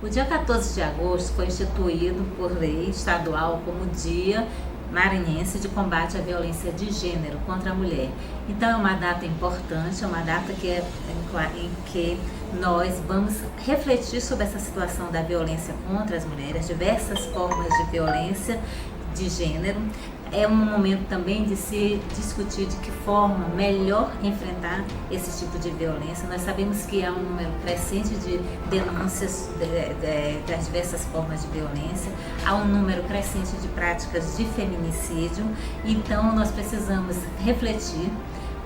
O dia 14 de agosto foi instituído por lei estadual como Dia Maranhense de Combate à Violência de Gênero contra a Mulher. Então é uma data importante, é uma data em que nós vamos refletir sobre essa situação da violência contra as mulheres, diversas formas de violência de gênero. É um momento também de se discutir de que forma melhor enfrentar esse tipo de violência. Nós sabemos que há um número crescente de denúncias das diversas formas de violência, há um número crescente de práticas de feminicídio, então nós precisamos refletir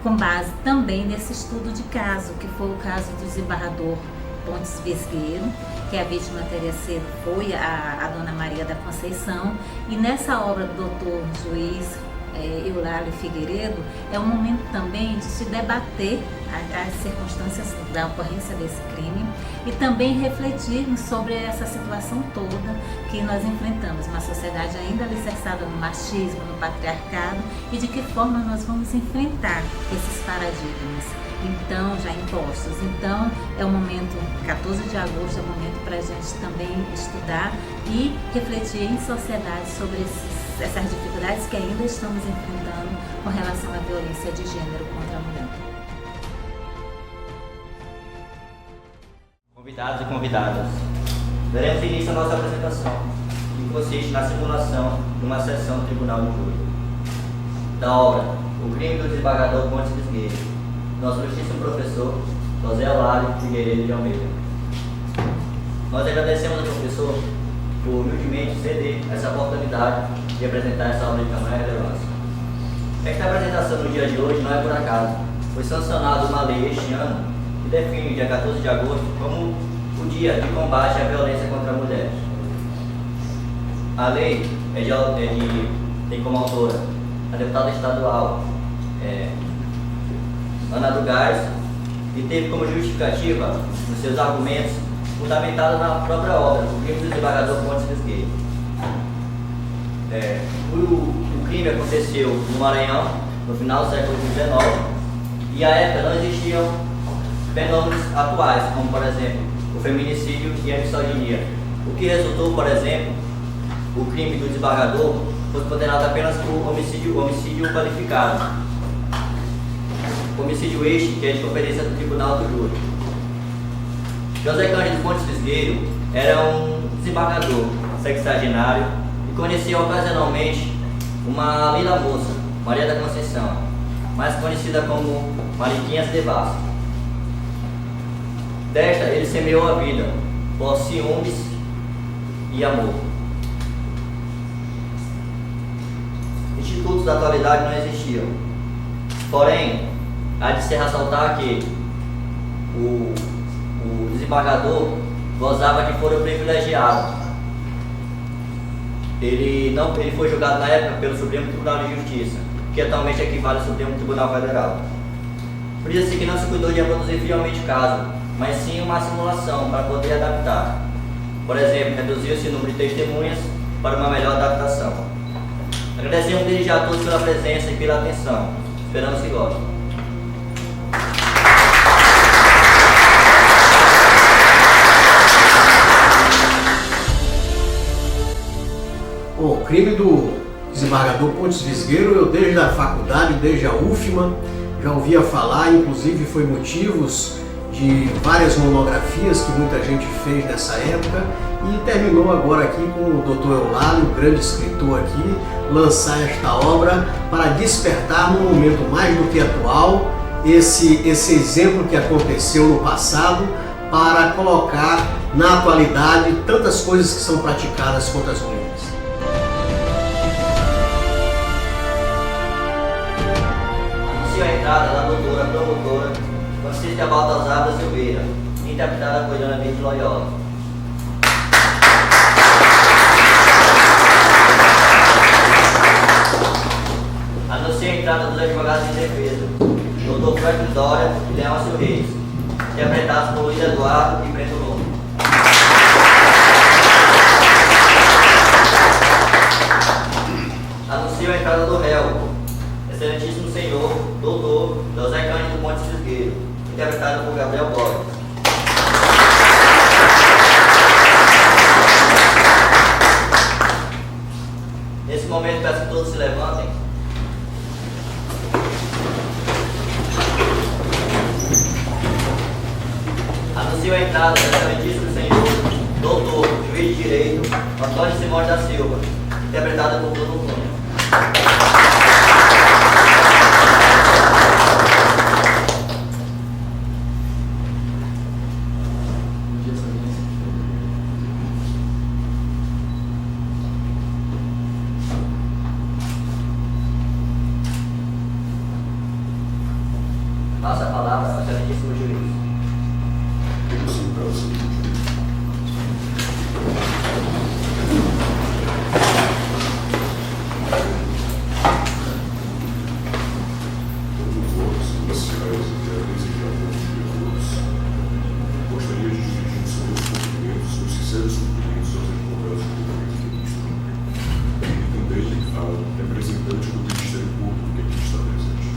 com base também nesse estudo de caso, que foi o caso do desembargador Pontes Visgueiro, que a vítima teria sido, foi a dona Maria da Conceição, e nessa obra do doutor juiz Eulálio Figueiredo, é um momento também de se debater as circunstâncias da ocorrência desse crime e também refletirmos sobre essa situação toda que nós enfrentamos, uma sociedade ainda alicerçada no machismo, no patriarcado, e de que forma nós vamos enfrentar esses paradigmas então já impostos. Então é o momento, 14 de agosto é o momento para a gente também estudar e refletir em sociedade sobre essas dificuldades que ainda estamos enfrentando com relação à violência de gênero contra a mulher. Convidados e convidadas, daremos início à nossa apresentação, que consiste na simulação de uma sessão do Tribunal do Júri da obra O Crime do Desembargador Pontes Visgueiro, nosso ilustríssimo professor José Eulálio Figueiredo de Almeida. Nós agradecemos ao professor por humildemente ceder essa oportunidade de apresentar essa obra de tamanha relevância. Esta apresentação no dia de hoje não é por acaso. Foi sancionada uma lei este ano que define o dia 14 de agosto como o Dia de Combate à Violência contra a Mulher. A lei tem como autora a deputada estadual Ana do Gás, e teve como justificativa nos seus argumentos fundamentada na própria obra, O Crime do Desembargador Pontes Visgueiro. O crime aconteceu no Maranhão, no final do século XIX, e à época não existiam fenômenos atuais, como por exemplo o feminicídio e a misoginia, o que resultou, por exemplo, o crime do desembargador fosse condenado apenas por homicídio qualificado. Homicídio este que é de competência do Tribunal do Júri. José Cândido Pontes Visgueiro era um desembargador sexagenário e conhecia ocasionalmente uma linda moça, Maria da Conceição, mais conhecida como Mariquinhas de Vaz. Desta ele semeou a vida por ciúmes e amor. Institutos da atualidade não existiam. Porém, há de se ressaltar que o desembargador gozava de foro privilegiado. Ele foi julgado na época pelo Supremo Tribunal de Justiça, que atualmente equivale ao Supremo Tribunal Federal. Por isso que não se cuidou de reproduzir fielmente o caso, mas sim uma simulação para poder adaptar. Por exemplo, reduziu-se o número de testemunhas para uma melhor adaptação. Agradecemos desde já a todos pela presença e pela atenção. Esperamos que gostem. Bom, o crime do desembargador Pontes Visgueiro, eu desde a faculdade, desde a UFMA, já ouvia falar, inclusive foi motivos de várias monografias que muita gente fez nessa época, e terminou agora aqui com o Dr. Eulálio, o grande escritor aqui, lançar esta obra para despertar num momento mais do que atual esse exemplo que aconteceu no passado, para colocar na atualidade tantas coisas que são praticadas contra as mulheres. A entrada da doutora promotora Francisca Baltazar da Silveira, interpretada por Ana Verde Loyola. Anuncia a entrada dos advogados de defesa, Dr. Franklin Dória e Leôncio Reis, interpretados por Luiz Eduardo e Breno Lobo. Anuncia a entrada do réu, Excelentíssimo Senhor, Doutor José Cândido Pontes Visgueiro, interpretado por Gabriel Borges. Juiz de Direito, Antônio Simões da Silva, interpretada por Bruno Cunha. Passa a palavra ao excelentíssimo juiz. Gostaria de dirigir os meus cumprimentos, meus sinceros cumprimentos aos advogados públicos que aqui estão. E também ao representante do Ministério Público que aqui está presente.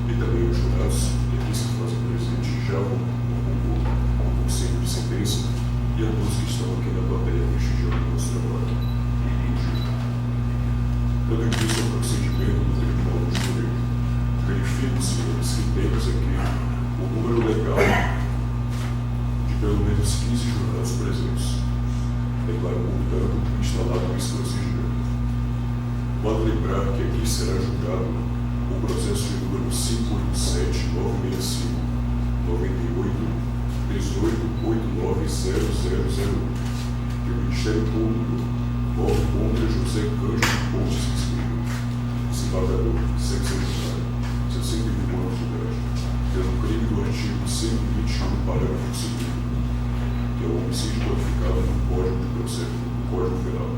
E também aos jurados que aqui se fazem presente já com conselho de sentença e a todos que estão aqui na plateia prestigiando o nosso trabalho. Dando início ao procedimento do Tribunal do Júri, verifico, senhores, que temos aqui o número legal de pelo menos 15 jurados presentes. Declaro, portanto, instalado esse procedimento. Pode lembrar que aqui será julgado o processo de número 587-965-98-18-89000 do Ministério Público contra José Cândido Pontes Visgueiro, desembargador, sexagenário, 61 anos de idade, pelo crime do artigo 121, parágrafo 2º, que é o homicídio qualificado no Código de Processo do Código Penal,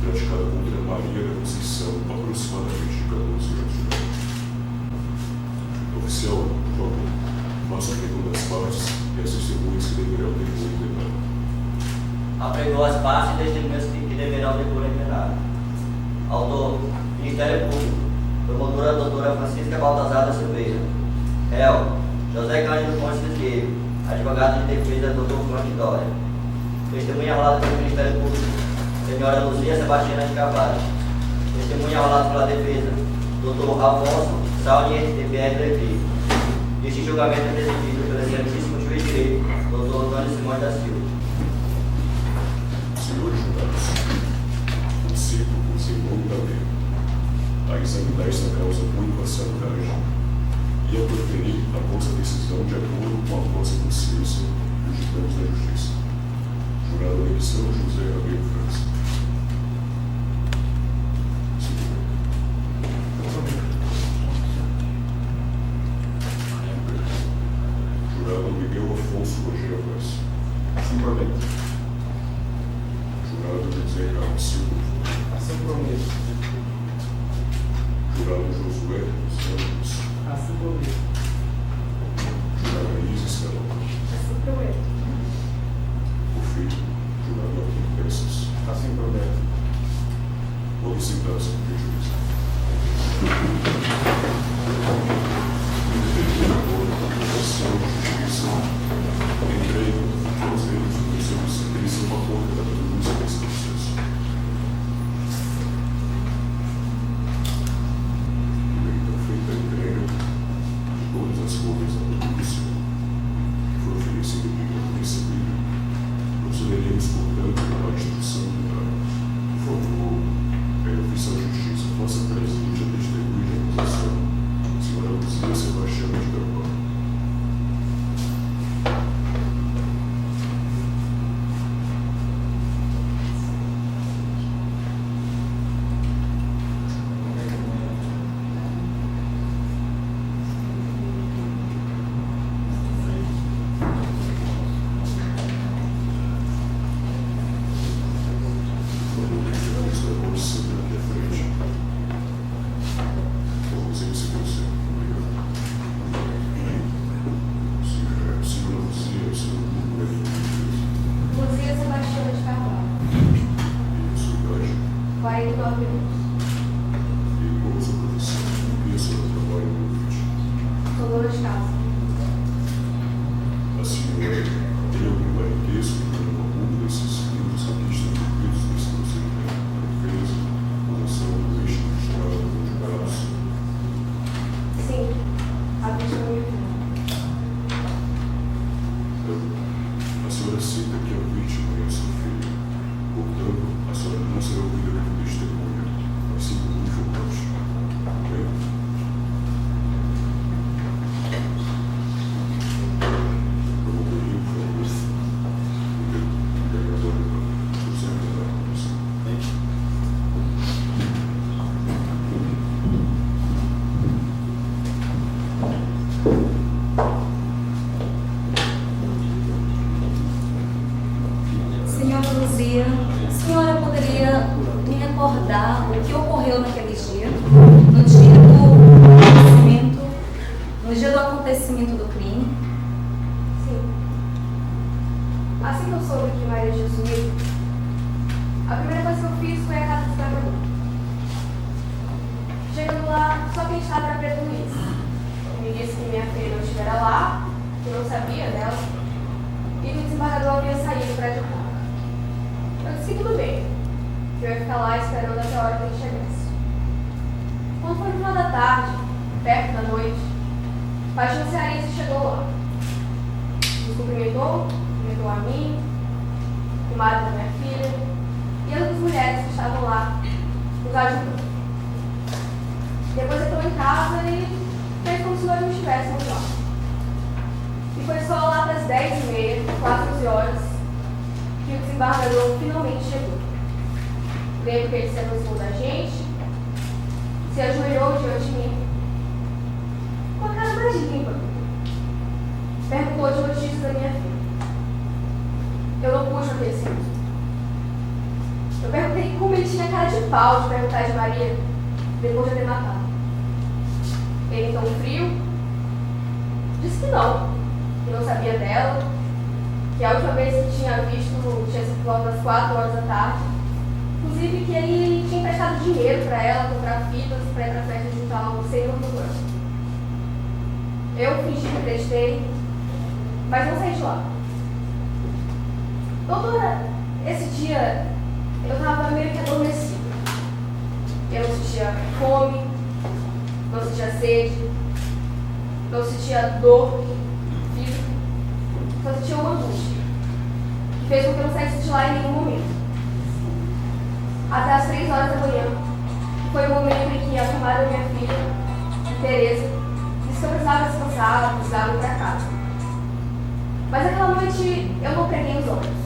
praticado contra Maria da Conceição, aproximadamente de 14 anos de idade. Oficial, por favor, faça a pergunta das partes e as testemunhas que deverão depor em plenário. Apregou as partes e testemunhas que deverão depor em plenário. Autor, Ministério Público, promotora doutora Francisca Baltazar da Silveira. Réu, José Cândido Pontes Visgueiro, advogado de defesa, doutor Frank Dória. Testemunha rolada pelo Ministério Público, senhora Luzia Sebastiana de Carvalho. Testemunha rolada pela defesa, doutor Alfonso Saunier de Pierre Levi. Este julgamento é presidido pelo excelentíssimo juiz de direito, doutor Antônio Simões da Silva. Senhores jurados, consigo, em nome da lei, a examinar esta causa com imparcialidade e a proferir a vossa decisão de acordo com a vossa consciência e os ditames da justiça. Jurado da eleição, José Rabelo França. Jurado Miguel Afonso Rogério Vaz. Assim prometo. Jurado José Carlos Silva. Assim prometo. Jurado Josué Santos. Assim prometo. Jurado Isis Carol. Assim prometo. O filho, jurado Arthur Peças. Assim prometo. Pode sentar-se, meu juiz. De acordo com a Constituição de Justiça, entrei todos eles no seu sentença uma conta da denúncia desse processo. Então, feita a entrega de todas as cópias da denúncia que foram oferecidas e recebidas, procederemos, portanto, à instrução do trabalho. Por favor, oficial de justiça, faça presente a testemunha de acusação, senhora Luzia Sebastiana de Carvalho. Luzia Sebastiana de Carvalho. 49 anos. Sou dona de casa. A senhora tem algum parentesco com algum desses livros que aqui estão incluídos nesse procedimento? Defesa, acusação, eixo, jurado, julgados. Sim, a testemunha. A senhora senhora cita que a vítima é seu filho. Portanto, a senhora não será ouvida como testemunha, mas sim como informante. Ok? Eu vou pedir, por favor. Senhora Luzia, a senhora poderia me recordar o que ocorreu naquele dia, no dia do acontecimento do crime? Sim. Assim que eu soube que Maria tinha sumido, a primeira coisa que eu fiz foi a casa do trabalhador. Chegando lá, só quem estava era a Preta Luiz. Me disse que minha filha não estivera lá, que eu não sabia dela, e que o desembargador havia saído para educar. Eu disse que tudo bem, que eu ia ficar lá esperando até a hora que ele chegasse. Quando foi no final da tarde, perto da noite, o Baixão Cearense chegou lá. Nos cumprimentou a mim, o marido da minha filha e as outras mulheres que estavam lá nos ajudando. Depois entrou em casa e fez como se nós não estivéssemos lá. E foi só lá das 10h30, quase 11 horas, que o desembargador finalmente chegou. Lembro que ele se aproximou da gente, se ajoelhou diante de mim, com a cara mais limpa. Perguntou de notícias da minha filha. Eu não puxo aquele cinto. Eu perguntei como ele tinha cara de pau de perguntar de Maria depois de eu ter matado. Ele, tão frio, disse que não sabia dela, que a última vez que tinha visto tinha sido por volta das 4 horas da tarde. Inclusive que ele tinha emprestado dinheiro para ela comprar fitas para ir para a festa de tal sem nenhum problema. Eu fingi que emprestei, mas não saí de lá. Doutora, esse dia eu estava meio que adormecida. Eu não sentia fome, não sentia sede, não sentia dor física, só sentia uma angústia, que fez com que eu não saísse de lá em nenhum momento. Até as 3 horas da manhã, que foi o momento em que a comadre da minha filha, Tereza, disse que eu precisava descansar, precisava ir para casa. Mas aquela noite eu não peguei os olhos.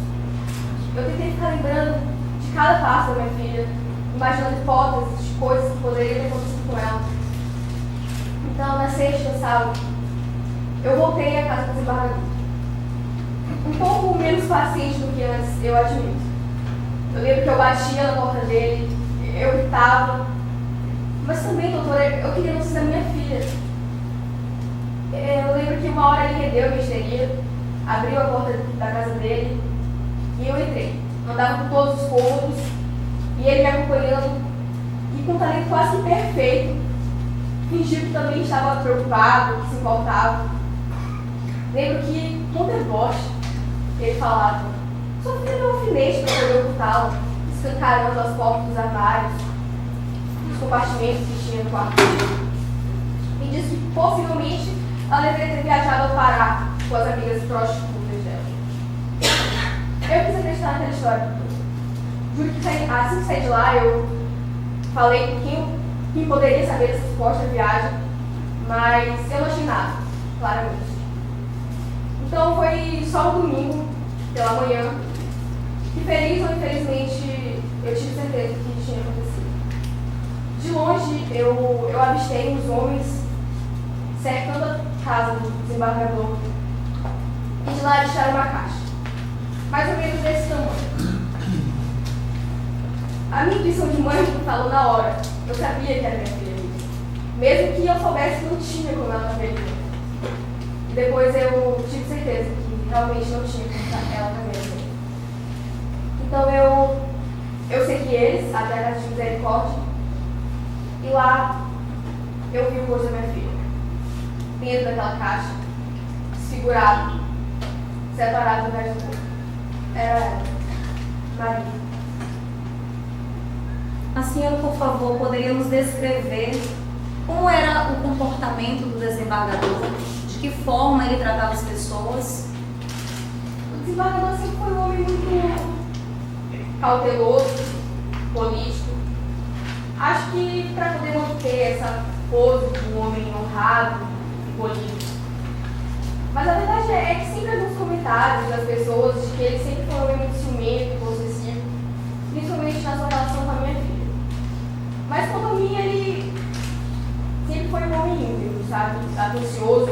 Eu tentei ficar lembrando de cada passo da minha filha, imaginando hipóteses de coisas que poderiam ter acontecido com ela. Então, na sexta, sábado, eu voltei à casa do desembargador. Um pouco menos paciente do que antes, eu admito. Eu lembro que eu batia na porta dele, eu gritava. Mas também, doutora, eu queria notícia da minha filha. Eu lembro que uma hora ele rendeu minha histeria, abriu a porta da casa dele e eu entrei. Andava por todos os cômodos e ele me acompanhando e com um talento quase que perfeito, fingiu que também estava preocupado, que se importava. Lembro que, com deboche, ele falava: sua filha é um alfinete para poder ocultá-la, escancarando as portas dos armários, dos compartimentos que tinha no quarto dele. E disse que, possivelmente, ela deveria ter viajado ao Pará com as amigas prostitutas dela. Eu quis acreditar naquela história. Juro que assim que saí de lá, eu falei com quem poderia saber dessa suposta viagem, mas eu não achei nada, claramente. Então foi só no domingo, pela manhã, que feliz ou infelizmente eu tive certeza do que tinha acontecido. De longe eu avistei os homens cercando a casa do desembargador e de lá eles tiraram uma caixa, mais ou menos desse tamanho. A minha intuição de mãe falou na hora. Eu sabia que era minha filha, mesmo que eu soubesse que não tinha como ela estava ali. E depois eu tive certeza que realmente não tinha como ela também ali. Então eu segui eles até a casa de misericórdia e lá eu vi o rosto da minha filha, dentro daquela caixa, desfigurado, separado do resto do corpo. Era ela, Maria. A senhora, por favor, poderia nos descrever como era o comportamento do desembargador, de que forma ele tratava as pessoas? O desembargador sempre foi um homem muito cauteloso, político. Acho que para poder manter essa pose de um homem honrado e político. Mas a verdade é que sempre alguns comentários das pessoas de que ele sempre foi um homem muito ciumento e possessivo, principalmente na sua relação com a minha filha. Mas quanto a mim, ele sempre foi um homem íntegro, sabe? Atencioso.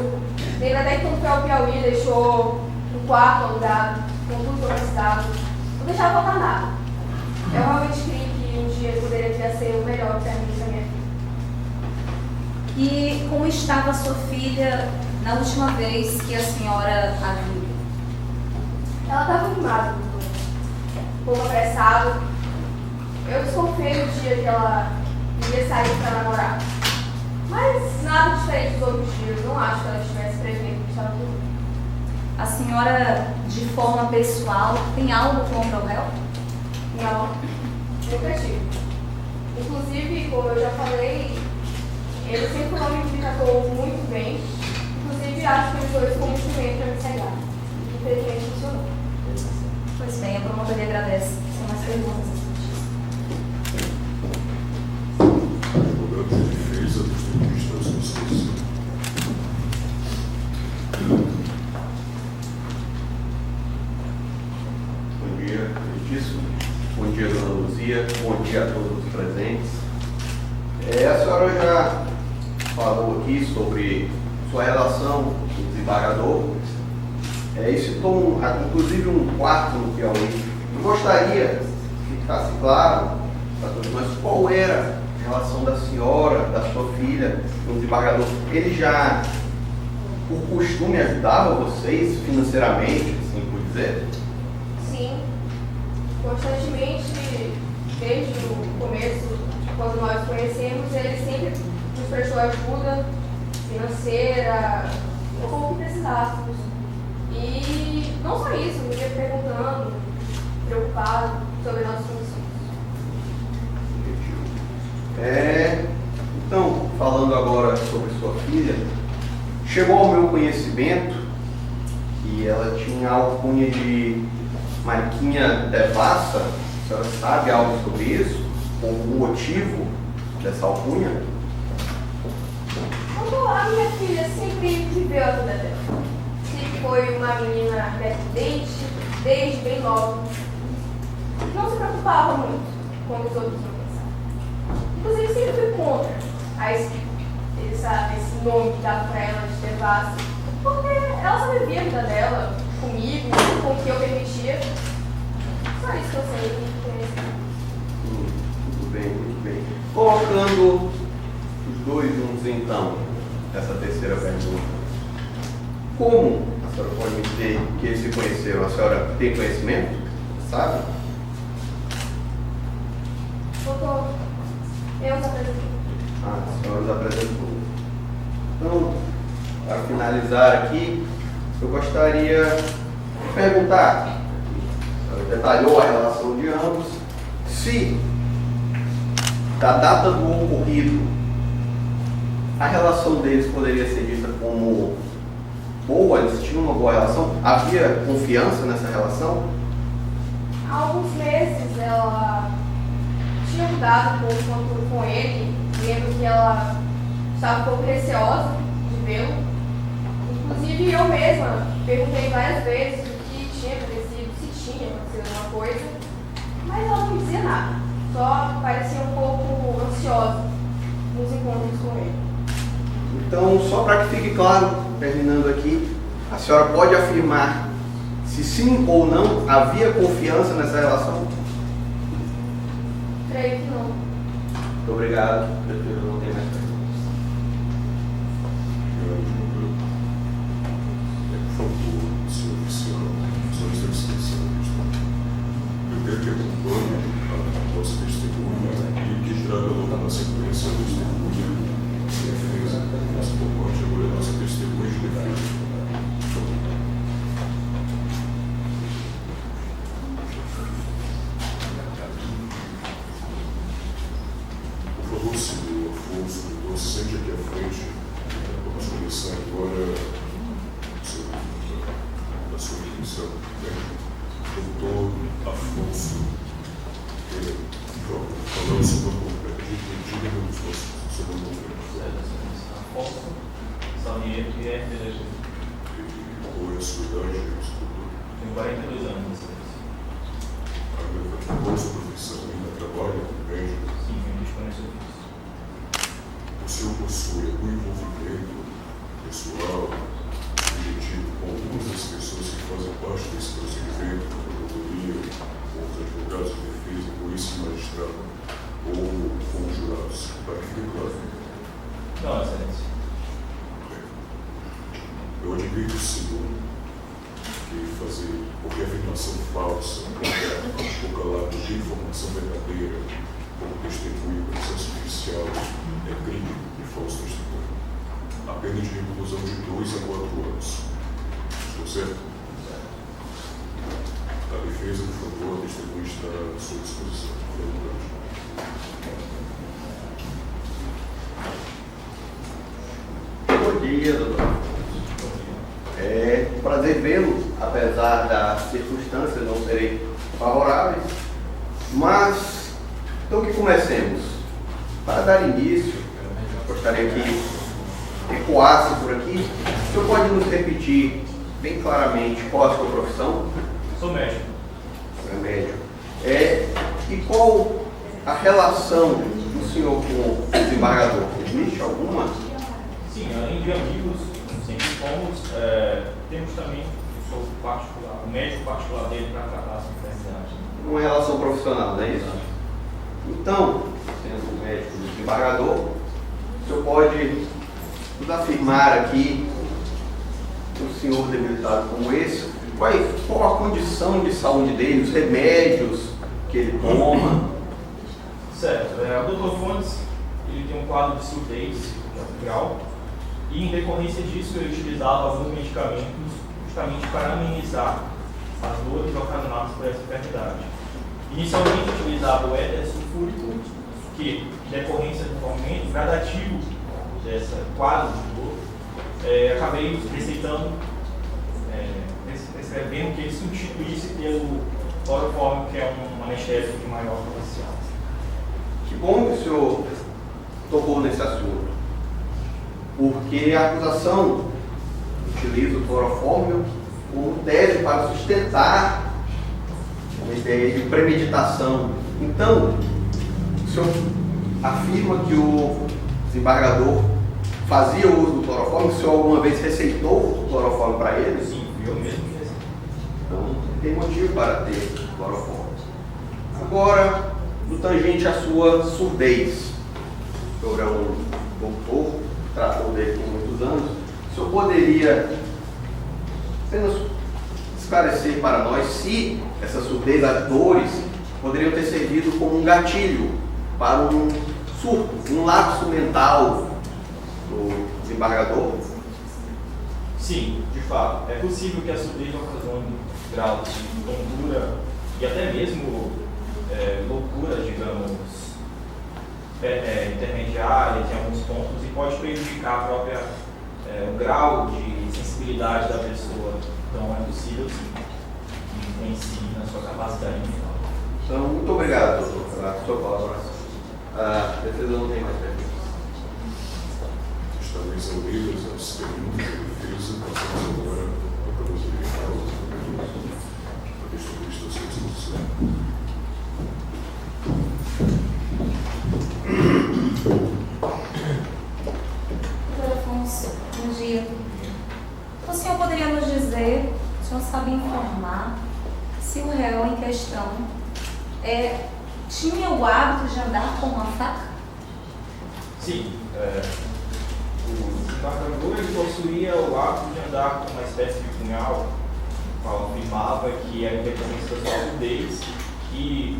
Lembra até que quando foi ao Piauí, deixou o quarto alugado, com tudo que eu precisava. Não deixava faltar nada. Eu realmente creio que um dia ele poderia vir a ser o melhor para mim e para minha filha. E como estava sua filha na última vez que a senhora a viu? Ela estava animada, um pouco apressada. Eu desconfiei no dia que ela iria sair para namorar. Mas nada diferente dos outros dias. Não acho que ela estivesse prevendo que estava tudo. A senhora, de forma pessoal, tem algo contra o réu? Não, nunca tive. Inclusive, como eu já falei, ele sempre foi um homem que me tratou muito bem. Inclusive, acho que ele usou isso como instrumento para me cegar. Infelizmente, funcionou. Pois bem, a promotoria agradece. Sem mais perguntas. Advogado de defesa dos dentistas do CIS. Bom dia, Feitiço. Bom dia, dona Luzia. Bom dia a todos os presentes. A senhora já falou aqui sobre sua relação com o desembargador. E citou, inclusive, um quarto no Piauí. Eu gostaria que ficasse claro para todos nós qual era a relação da senhora, da sua filha, com o desembargador. Ele já, por costume, ajudava vocês financeiramente, assim por dizer? Sim, constantemente, desde o começo, quando nós conhecemos, ele sempre nos prestou ajuda financeira, o pouco que precisássemos. E não só isso, me ia perguntando, preocupado sobre nossas condições. Então, falando agora sobre sua filha, chegou ao meu conhecimento que ela tinha a alcunha de Mariquinha Devassa. A senhora sabe algo sobre isso? O motivo dessa alcunha? A minha filha sempre viveu a vida dela. Sempre foi uma menina independente, desde bem nova. Não se preocupava muito com os outros não pensavam. Inclusive, sempre fui contra esse nome que dava para ela de Devassa, porque ela só vivia a vida dela comigo, com o que eu permitia. Só isso que eu sei. Muito bem, muito bem. Colocando os dois juntos, então, essa terceira pergunta. Como a senhora pode me dizer que eles se conheceram? A senhora tem conhecimento? Sabe? Doutor, eu os apresentei. A senhora os apresentou. Então, para finalizar aqui, eu gostaria de perguntar, a senhora detalhou a relação de ambos, se da data do ocorrido, a relação deles poderia ser dita como boa, eles tinham uma boa relação? Havia confiança nessa relação? Há alguns meses ela tinha mudado um pouco com ele, lembro que ela estava um pouco receosa de vê-lo. Inclusive eu mesma perguntei várias vezes o que tinha acontecido, se tinha acontecido alguma coisa, mas ela não me dizia nada, só parecia um pouco ansiosa nos encontros com ele. Então, só para que fique claro, terminando aqui, a senhora pode afirmar se sim ou não havia confiança nessa relação? Creio que não. Muito obrigado. Prefiro não ter mais perguntas. Por favor, senhor oficial, senhores da extensão, eu quero que acompanhe a nossa testemunha e que dirá logo na sequência a testemunha de defesa. Nossa proposta agora é a nossa testemunha de defesa. Por favor, senhor Afonso, então sente aqui à frente. Vamos começar agora a sua definição. Doutor Afonso, falando sobre o completo, diga-me sobre o completo. Afonso Salnier Pierre de Jesus. Qual é a sua idade, doutor? Tenho 42 anos. Qual a sua profissão? Ainda trabalha como médico? Sim, eu disponho esse ofício. O senhor possui algum envolvimento pessoal, objetivo com algumas das pessoas que fazem parte desse procedimento, com a promotoria, com os advogados de defesa, com esse magistrado ou com os jurados? Para que fique claro. Não, excelência. Eu admito, senhor, que fazer qualquer afirmação falsa, ou calar de informação verdadeira, como testemunho no processo judicial, é crime e falso testemunho. A pena de reclusão de 2 a 4 anos. Estou certo? A defesa, por favor, a testemunha está à sua disposição. Fique à vontade. Bom dia, doutor. É um prazer vê-lo, apesar das circunstâncias não serem favoráveis. Mas, então que comecemos. Para dar início, gostaria que ecoasse por aqui. O senhor pode nos repetir bem claramente qual a sua profissão? Sou médico. É médico. E qual a relação do senhor com o desembargador? Existe alguma? Sim, além de amigos, sempre fomos, temos também, eu sou particular, o médico particular dele para tratar essa enfermidade. Uma relação profissional, não é isso? Então, sendo médico do desembargador, o senhor pode nos afirmar aqui, um senhor debilitado como esse, qual a condição de saúde dele, os remédios que ele toma? Certo, o Dr. Fontes, ele tem um quadro de surdez grau, e em decorrência disso eu utilizava alguns medicamentos justamente para amenizar as dores ocasionadas por essa enfermidade. Inicialmente eu utilizava o éter sulfúrico, que em decorrência do aumento gradativo dessa quadro de dor, acabei receitando, prescrevendo que ele substituísse pelo clorofórmio, que é um anestésico de maior potencial. Que bom que o senhor tocou nesse assunto, porque a acusação utiliza o clorofórmio como tese para sustentar uma ideia de premeditação. Então, o senhor afirma que o desembargador fazia uso do clorofórmio? O senhor alguma vez receitou o clorofórmio para ele? Sim, eu mesmo fiz. Então, tem motivo para ter clorofórmio. Agora, no tangente à sua surdez, o senhor é um doutor, tratou dele por muitos anos, o senhor poderia apenas esclarecer para nós se essa surdez, as dores, poderiam ter servido como um gatilho para um surto, um lapso mental do desembargador? Sim, de fato. É possível que a surdez ocasione graus de tontura e até mesmo loucura, digamos, intermediária em alguns pontos, e pode prejudicar o grau de sensibilidade da pessoa. Então é possível sim, em si, na sua capacidade mental. Então, muito obrigado, doutor, pela sua colaboração. A defesa não tem mais perguntas. Estão exauridas as perguntas da defesa, passamos agora à promotoria de causa, a testemunha está à sua disposição. Doutor Afonso, bom dia. O senhor poderia nos dizer, o senhor sabe informar, se o réu em questão tinha o hábito de andar com uma faca? Sim, o desembargador ele possuía o hábito de andar com uma espécie de punhal, qual afirmava que era independente da sua surdez e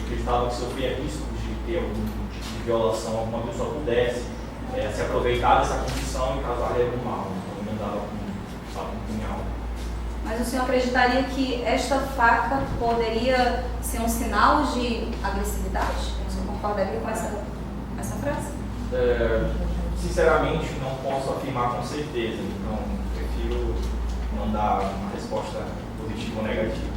acreditava que sofria risco de ter algum tipo de violação, alguma pessoa pudesse se aproveitar dessa condição e causar algum mal. Então ele andava com um punhal. Mas o senhor acreditaria que esta faca poderia ser um sinal de agressividade? O senhor concordaria com essa frase? Sinceramente, não posso afirmar com certeza, então prefiro não dar uma resposta positiva ou negativa.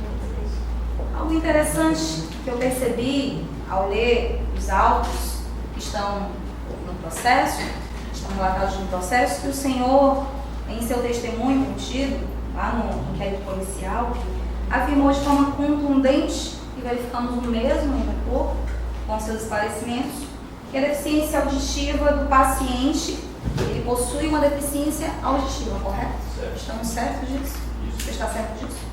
Algo interessante que eu percebi ao ler os autos que estão no processo, estão relatados no processo, que o Senhor, em seu testemunho contido, lá no inquérito policial, afirmou de forma contundente, e verificamos o mesmo ainda há pouco, com seus esclarecimentos, que a deficiência auditiva do paciente, ele possui uma deficiência auditiva, correto? Certo. Estamos certos disso? Isso. Você está certo disso?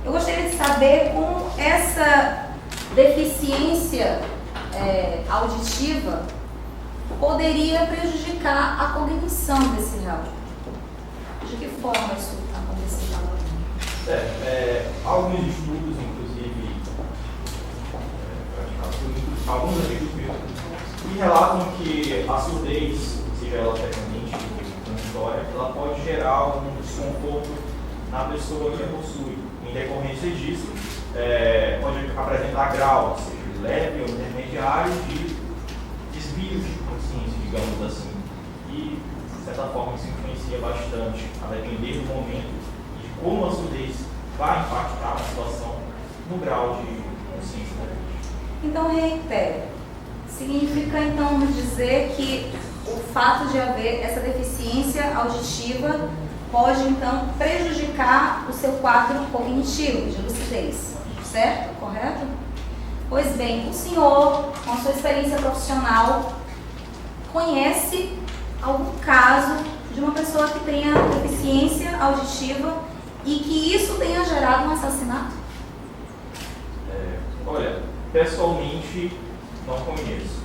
Eu gostaria de saber como essa deficiência auditiva poderia prejudicar a cognição desse réu. De que forma isso aconteceu? Alguns estudos, inclusive, praticados por alguns amigos meus, que relatam que a surdez, seja ela frequente ou transitória, ela pode gerar um desconforto na pessoa que a possui. Em decorrência disso, pode apresentar graus, seja leve ou intermediário, de desvio de consciência, digamos assim. E, de certa forma, isso influencia bastante, a depender do momento e de como a surdez vai impactar a situação no grau de consciência da gente. Então, reitero. Significa, então, dizer que o fato de haver essa deficiência auditiva pode, então, prejudicar o seu quadro cognitivo de lucidez, certo? Correto? Pois bem, o senhor, com a sua experiência profissional, conhece algum caso de uma pessoa que tenha deficiência auditiva e que isso tenha gerado um assassinato? Olha, pessoalmente não conheço,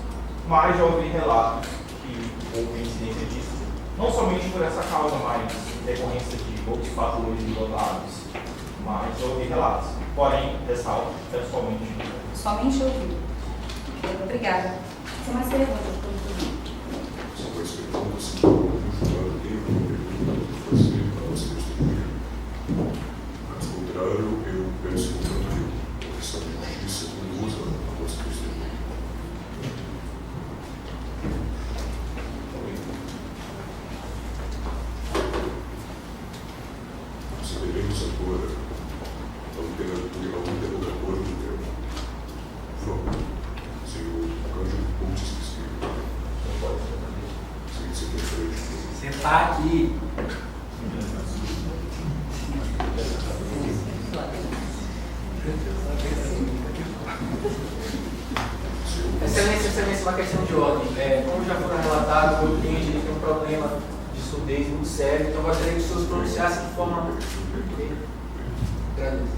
mas já ouvi relatos que houve incidência disso, não somente por essa causa, mas em decorrência de outros fatores isolados, mas já ouvi relatos. Porém, ressalto, pessoalmente não. Somente ouviu. Obrigada. Você mais perguntas? Só para explicar assim, o julgado tem uma pergunta para fazer para você testemunhar. Caso contrário, eu peço que a questão de justiça conduza a vossa testemunha. Consideremos agora ao interrogatório do réu. Pronto. Senhor Cândido Pontes Vizgueiro. Sim, você quer Você está aqui. Excelência, uma questão de ordem. Como já foi relatado, o meu cliente tem um problema de surdez muito sério, então eu gostaria que os senhores pronunciassem de forma traduzida.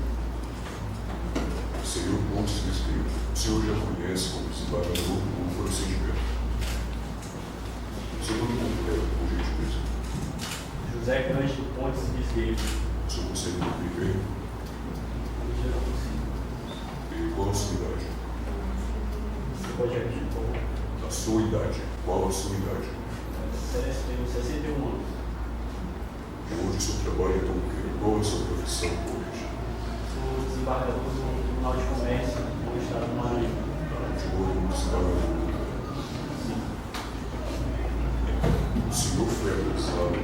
Senhor Pontes Vizgueiro, o senhor já conhece como desembargador o procedimento. Seu nome completo, por gentileza. José Cândido Pontes Vizgueiro. O senhor consegue me ver? E qual a sua idade? Você pode repetir, por favor? A sua idade. Qual a sua idade? Tenho 61 anos. E onde o senhor trabalha como queira? Qual é a sua profissão hoje? Sou desembargador do Tribunal de Comércio do Estado do Maranhão. Continua como desembargador. Sim. O senhor foi acusado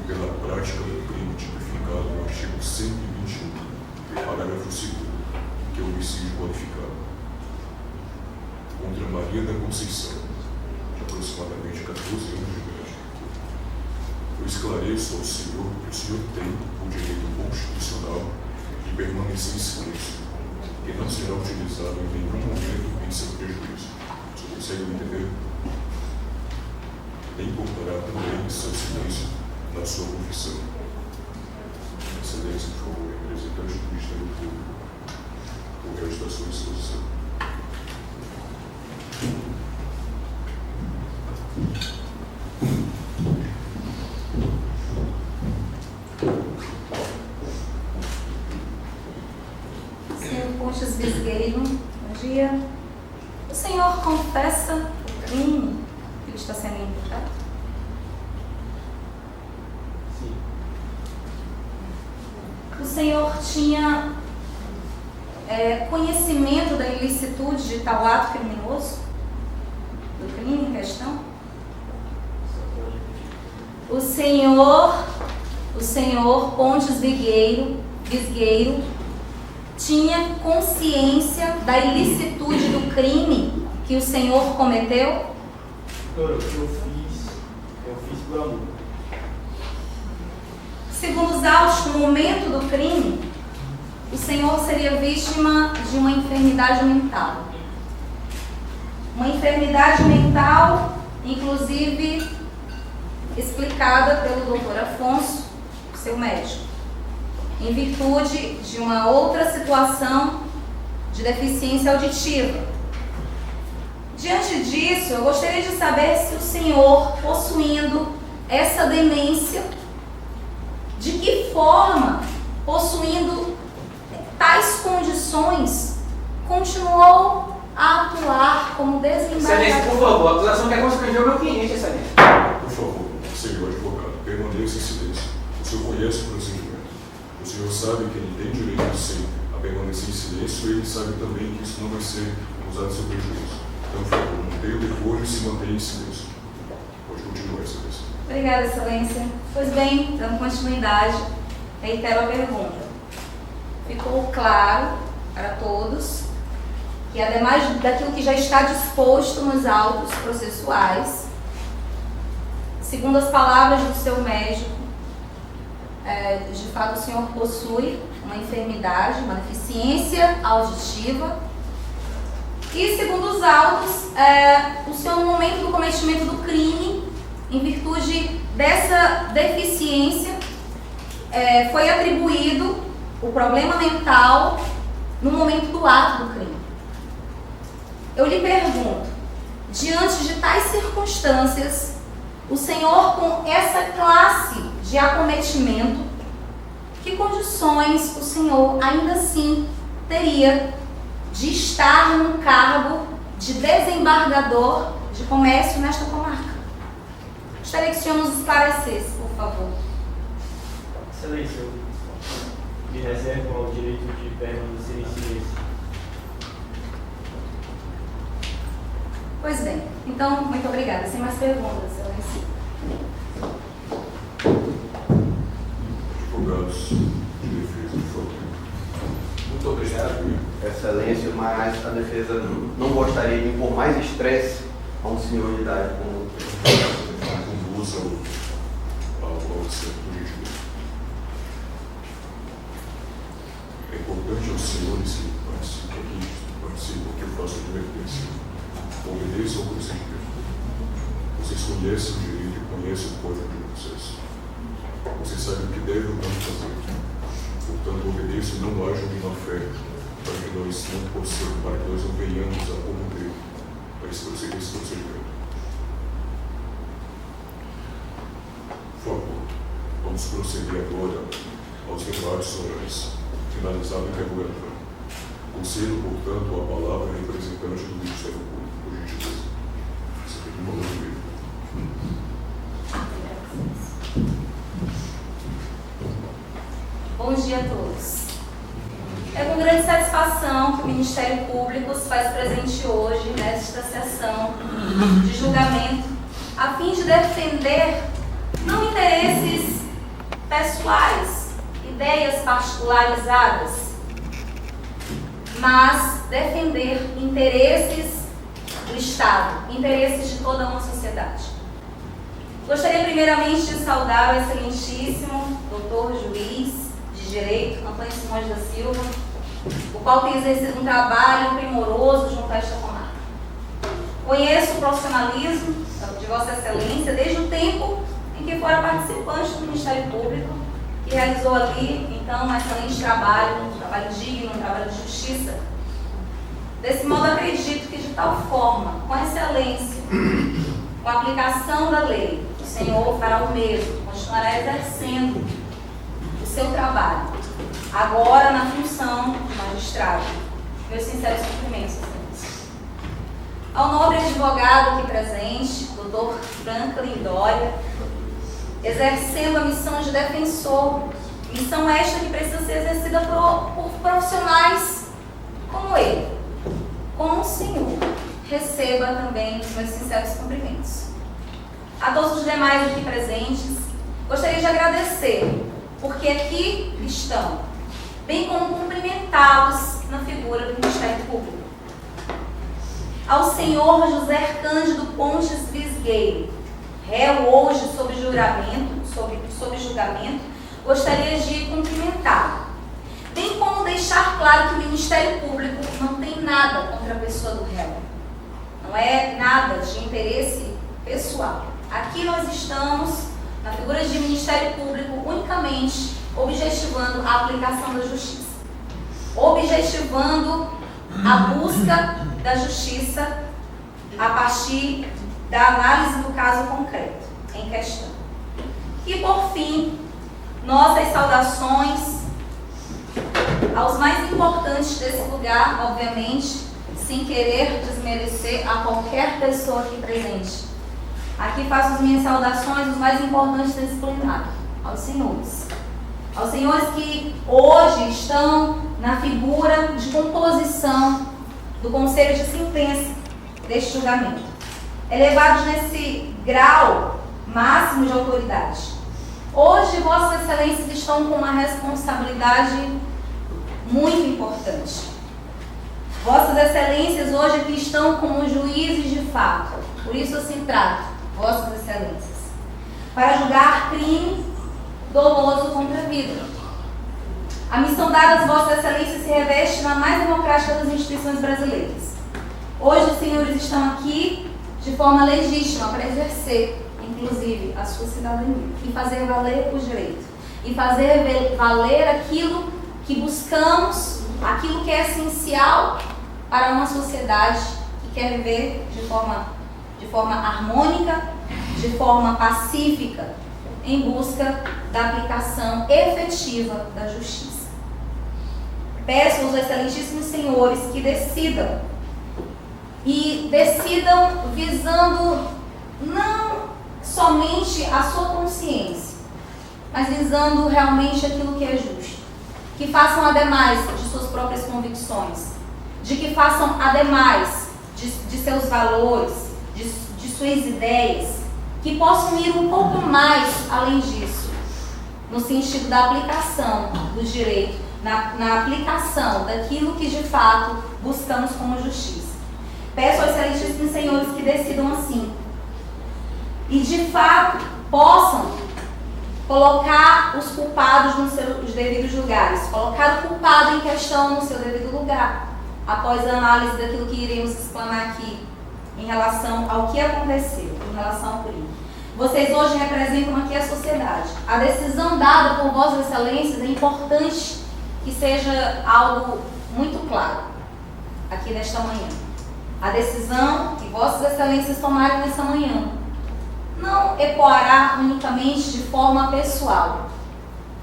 pela prática do crime tipificado no artigo 121, parágrafo 2º, que é o homicídio qualificado, contra Maria da Conceição, de aproximadamente 14 anos de idade. Eu esclareço ao senhor que o senhor tem o direito constitucional de permanecer em silêncio, que não será utilizado em nenhum momento em seu prejuízo. O senhor consegue me entender? Nem importará também seu silêncio na sua confissão. Excelência, por favor, representante do Ministério Público, o resto da sua exposição. Senhor Pontes Vizgueiro, bom dia. O senhor confessa o crime que lhe está sendo imputado? Sim. O senhor tinha conhecimento da ilicitude de tal ato criminoso? Do crime em questão? O senhor Pontes Vizgueiro tinha consciência da ilicitude do crime que o senhor cometeu? Doutor, o que eu fiz por amor. Segundo os autos, no momento do crime, o senhor seria vítima de uma enfermidade mental. Uma enfermidade mental, inclusive, explicada pelo doutor Afonso, seu médico, em virtude de uma outra situação de deficiência auditiva. Diante disso, eu gostaria de saber se o senhor, possuindo essa demência, de que forma, possuindo tais condições, continuou a atuar como desembargador. Excelência, por favor, a acusação quer constranger o meu cliente, excelência. Por favor, senhor advogado, permaneça em silêncio. O senhor conhece o procedimento. O senhor sabe que ele tem direito, sim, a permanecer em silêncio e ele sabe também que isso não vai ser usado em seu prejuízo. Então, por favor, mantenha o decoro e se mantenha em silêncio. Pode continuar, excelência. Obrigada, excelência. Pois bem, dando continuidade, reitero a pergunta. Ficou claro para todos que, ademais daquilo que já está disposto nos autos processuais, segundo as palavras do seu médico, de fato o senhor possui uma enfermidade, uma deficiência auditiva, e segundo os autos, o senhor no momento do cometimento do crime, em virtude dessa deficiência, foi atribuído o problema mental no momento do ato do crime. Eu lhe pergunto, diante de tais circunstâncias, o senhor, com essa classe de acometimento, que condições o senhor ainda assim teria de estar no cargo de desembargador de comércio nesta comarca? Gostaria que o senhor nos esclarecesse, por favor. Excelência, eu me reservo ao direito de permanecer em silêncio. Pois bem, então, muito obrigada. Sem mais perguntas, excelência. Advogados de defesa, por favor. Muito obrigado, excelência, mas a defesa não gostaria de impor mais estresse a um senhor de idade como o Conduza ao centro do regimento. É importante aos senhores que participam que eu faço advertência. Obedeçam ao procedimento. Vocês conhecem o direito e conhecem o código de processo. Vocês sabem o que devem ou não fazer. Portanto, obedeçam e não hajam de má fé, para que nós não venhamos a corromper esse procedimento. Por favor, vamos proceder agora aos debates sonoros, finalizado o interrogatório. Concedo, portanto, a palavra ao representante do Ministério Público, por gentileza. Você tem que mandar comigo. Bom dia a todos. É com grande satisfação que o Ministério Público se faz presente hoje nesta sessão de julgamento, a fim de defender não interesses pessoais, ideias particularizadas, mas defender interesses do Estado, interesses de toda uma sociedade. Gostaria primeiramente de saudar o excelentíssimo doutor juiz de Direito, Antônio Simões da Silva, o qual tem exercido um trabalho primoroso junto a esta comarca. Conheço o profissionalismo de Vossa Excelência desde o tempo em que fora participante do Ministério Público, que realizou ali, então, um excelente trabalho, um trabalho digno, um trabalho de justiça. Desse modo, acredito que, de tal forma, com excelência, com a aplicação da lei, o Senhor fará o mesmo, continuará exercendo o seu trabalho, agora na função de magistrado. Meus sinceros cumprimentos, excelência. Ao nobre advogado aqui presente, doutor Franklin Dória, exercendo a missão de defensor, missão esta que precisa ser exercida por profissionais como ele, como o senhor. Receba também os meus sinceros cumprimentos. A todos os demais aqui presentes, gostaria de agradecer, porque aqui estão, bem como cumprimentar colocá-los na figura do Ministério Público. Ao senhor José Cândido Pontes Visgueiro, réu hoje sob julgamento, gostaria de cumprimentá-lo, bem como deixar claro que o Ministério Público não tem nada contra a pessoa do réu. Não é nada de interesse pessoal. Aqui nós estamos, na figura de Ministério Público, unicamente objetivando a aplicação da justiça, objetivando a busca da justiça a partir da análise do caso concreto em questão. E por fim, nossas saudações aos mais importantes desse lugar, obviamente, sem querer desmerecer a qualquer pessoa aqui presente. Aqui faço as minhas saudações, os mais importantes desse plenário, aos senhores. Aos senhores que hoje estão na figura de composição do Conselho de Sentença deste julgamento, elevados nesse grau máximo de autoridade. Hoje, Vossas Excelências estão com uma responsabilidade muito importante. Vossas Excelências hoje aqui estão como juízes de fato, por isso assim trato, Vossas Excelências, para julgar crime doloso contra a vida. A missão dada às Vossas Excelências se reveste na mais democrática das instituições brasileiras. Hoje os senhores estão aqui de forma legítima para exercer, inclusive, a sua cidadania e fazer valer o direito, e fazer valer aquilo que buscamos, aquilo que é essencial para uma sociedade que quer viver de forma harmônica, de forma pacífica, em busca da aplicação efetiva da justiça. Peço aos excelentíssimos senhores que decidam visando não somente a sua consciência, mas visando realmente aquilo que é justo. Que façam ademais de suas próprias convicções, de que façam ademais de seus valores, de suas ideias, que possam ir um pouco mais além disso, no sentido da aplicação do direito, na aplicação daquilo que de fato buscamos como justiça. Peço aos excelentíssimos senhores que decidam assim e de fato possam colocar os culpados nos seus devidos lugares, colocar o culpado em questão no seu devido lugar, após a análise daquilo que iremos explanar aqui em relação ao que aconteceu, em relação ao crime. Vocês hoje representam aqui a sociedade. A decisão dada por Vossas Excelências é importante que seja algo muito claro aqui nesta manhã. A decisão que Vossas Excelências tomarem nessa manhã não ecoará unicamente de forma pessoal,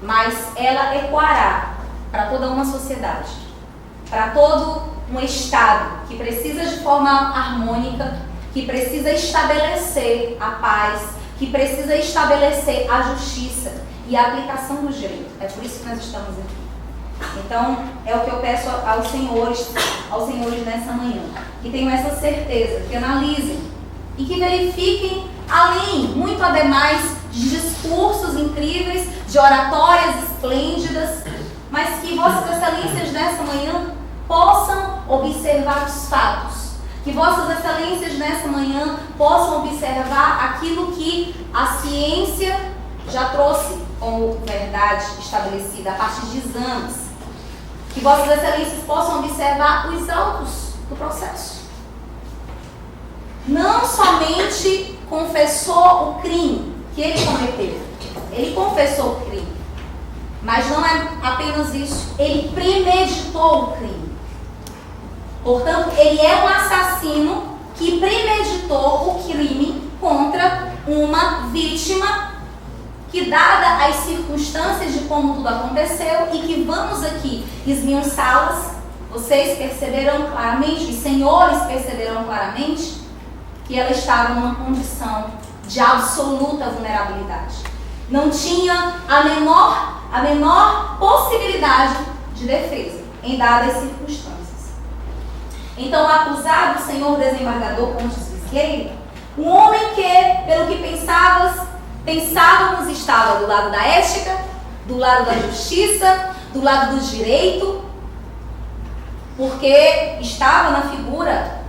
mas ela ecoará para toda uma sociedade, para todo um Estado que precisa de forma harmônica, que precisa estabelecer a paz, que precisa estabelecer a justiça e a aplicação do direito. É por isso que nós estamos aqui. Então, é o que eu peço aos senhores nessa manhã, que tenham essa certeza, que analisem e que verifiquem além, muito ademais, de discursos incríveis, de oratórias esplêndidas, mas que Vossas Excelências nessa manhã possam observar os fatos, que Vossas Excelências nessa manhã possam observar aquilo que a ciência já trouxe como verdade estabelecida a partir de exames, que Vossas Excelências possam observar os autos do processo. Não somente confessou o crime que ele cometeu, ele confessou o crime, mas não é apenas isso, ele premeditou o crime. Portanto, ele é um assassino que premeditou o crime contra uma vítima que, dada as circunstâncias de como tudo aconteceu e que vamos aqui esmiuçá-las, vocês perceberão claramente, os senhores perceberão claramente, que ela estava numa condição de absoluta vulnerabilidade. Não tinha a menor possibilidade de defesa em dadas circunstâncias. Então, o acusado, o senhor desembargador Pontes Visgueiro, um homem que, pelo que pensávamos, estava do lado da ética, do lado da justiça, do lado do direito, porque estava na figura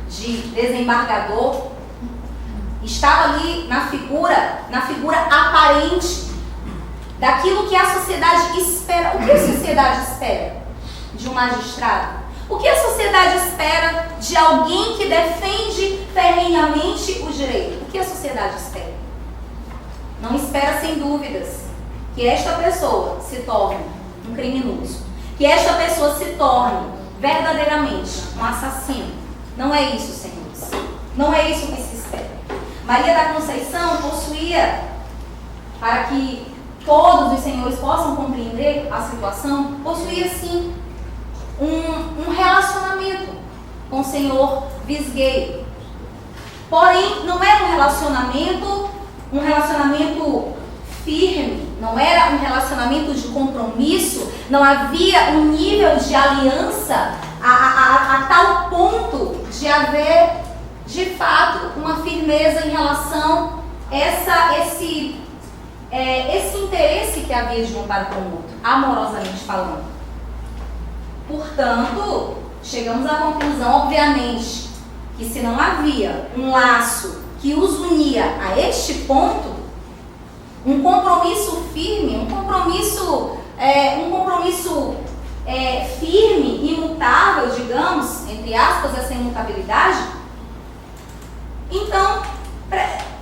de desembargador, estava ali na figura aparente daquilo que a sociedade espera. O que a sociedade espera de um magistrado? O que a sociedade espera de alguém que defende ferrenhamente o direito? O que a sociedade espera? Não espera, sem dúvidas, que esta pessoa se torne um criminoso, que esta pessoa se torne verdadeiramente um assassino. Não é isso, senhores. Não é isso que se espera. Maria da Conceição possuía, para que todos os senhores possam compreender a situação, possuía sim um relacionamento com o senhor Visgueiro. Porém, não era um relacionamento firme, não era um relacionamento de compromisso, não havia um nível de aliança a tal ponto de haver, de fato, uma firmeza em relação a esse interesse que havia de um para com o outro, amorosamente falando. Portanto, chegamos à conclusão, obviamente, que se não havia um laço que os unia a este ponto, um compromisso firme, um compromisso firme, imutável, digamos, entre aspas, essa imutabilidade, então,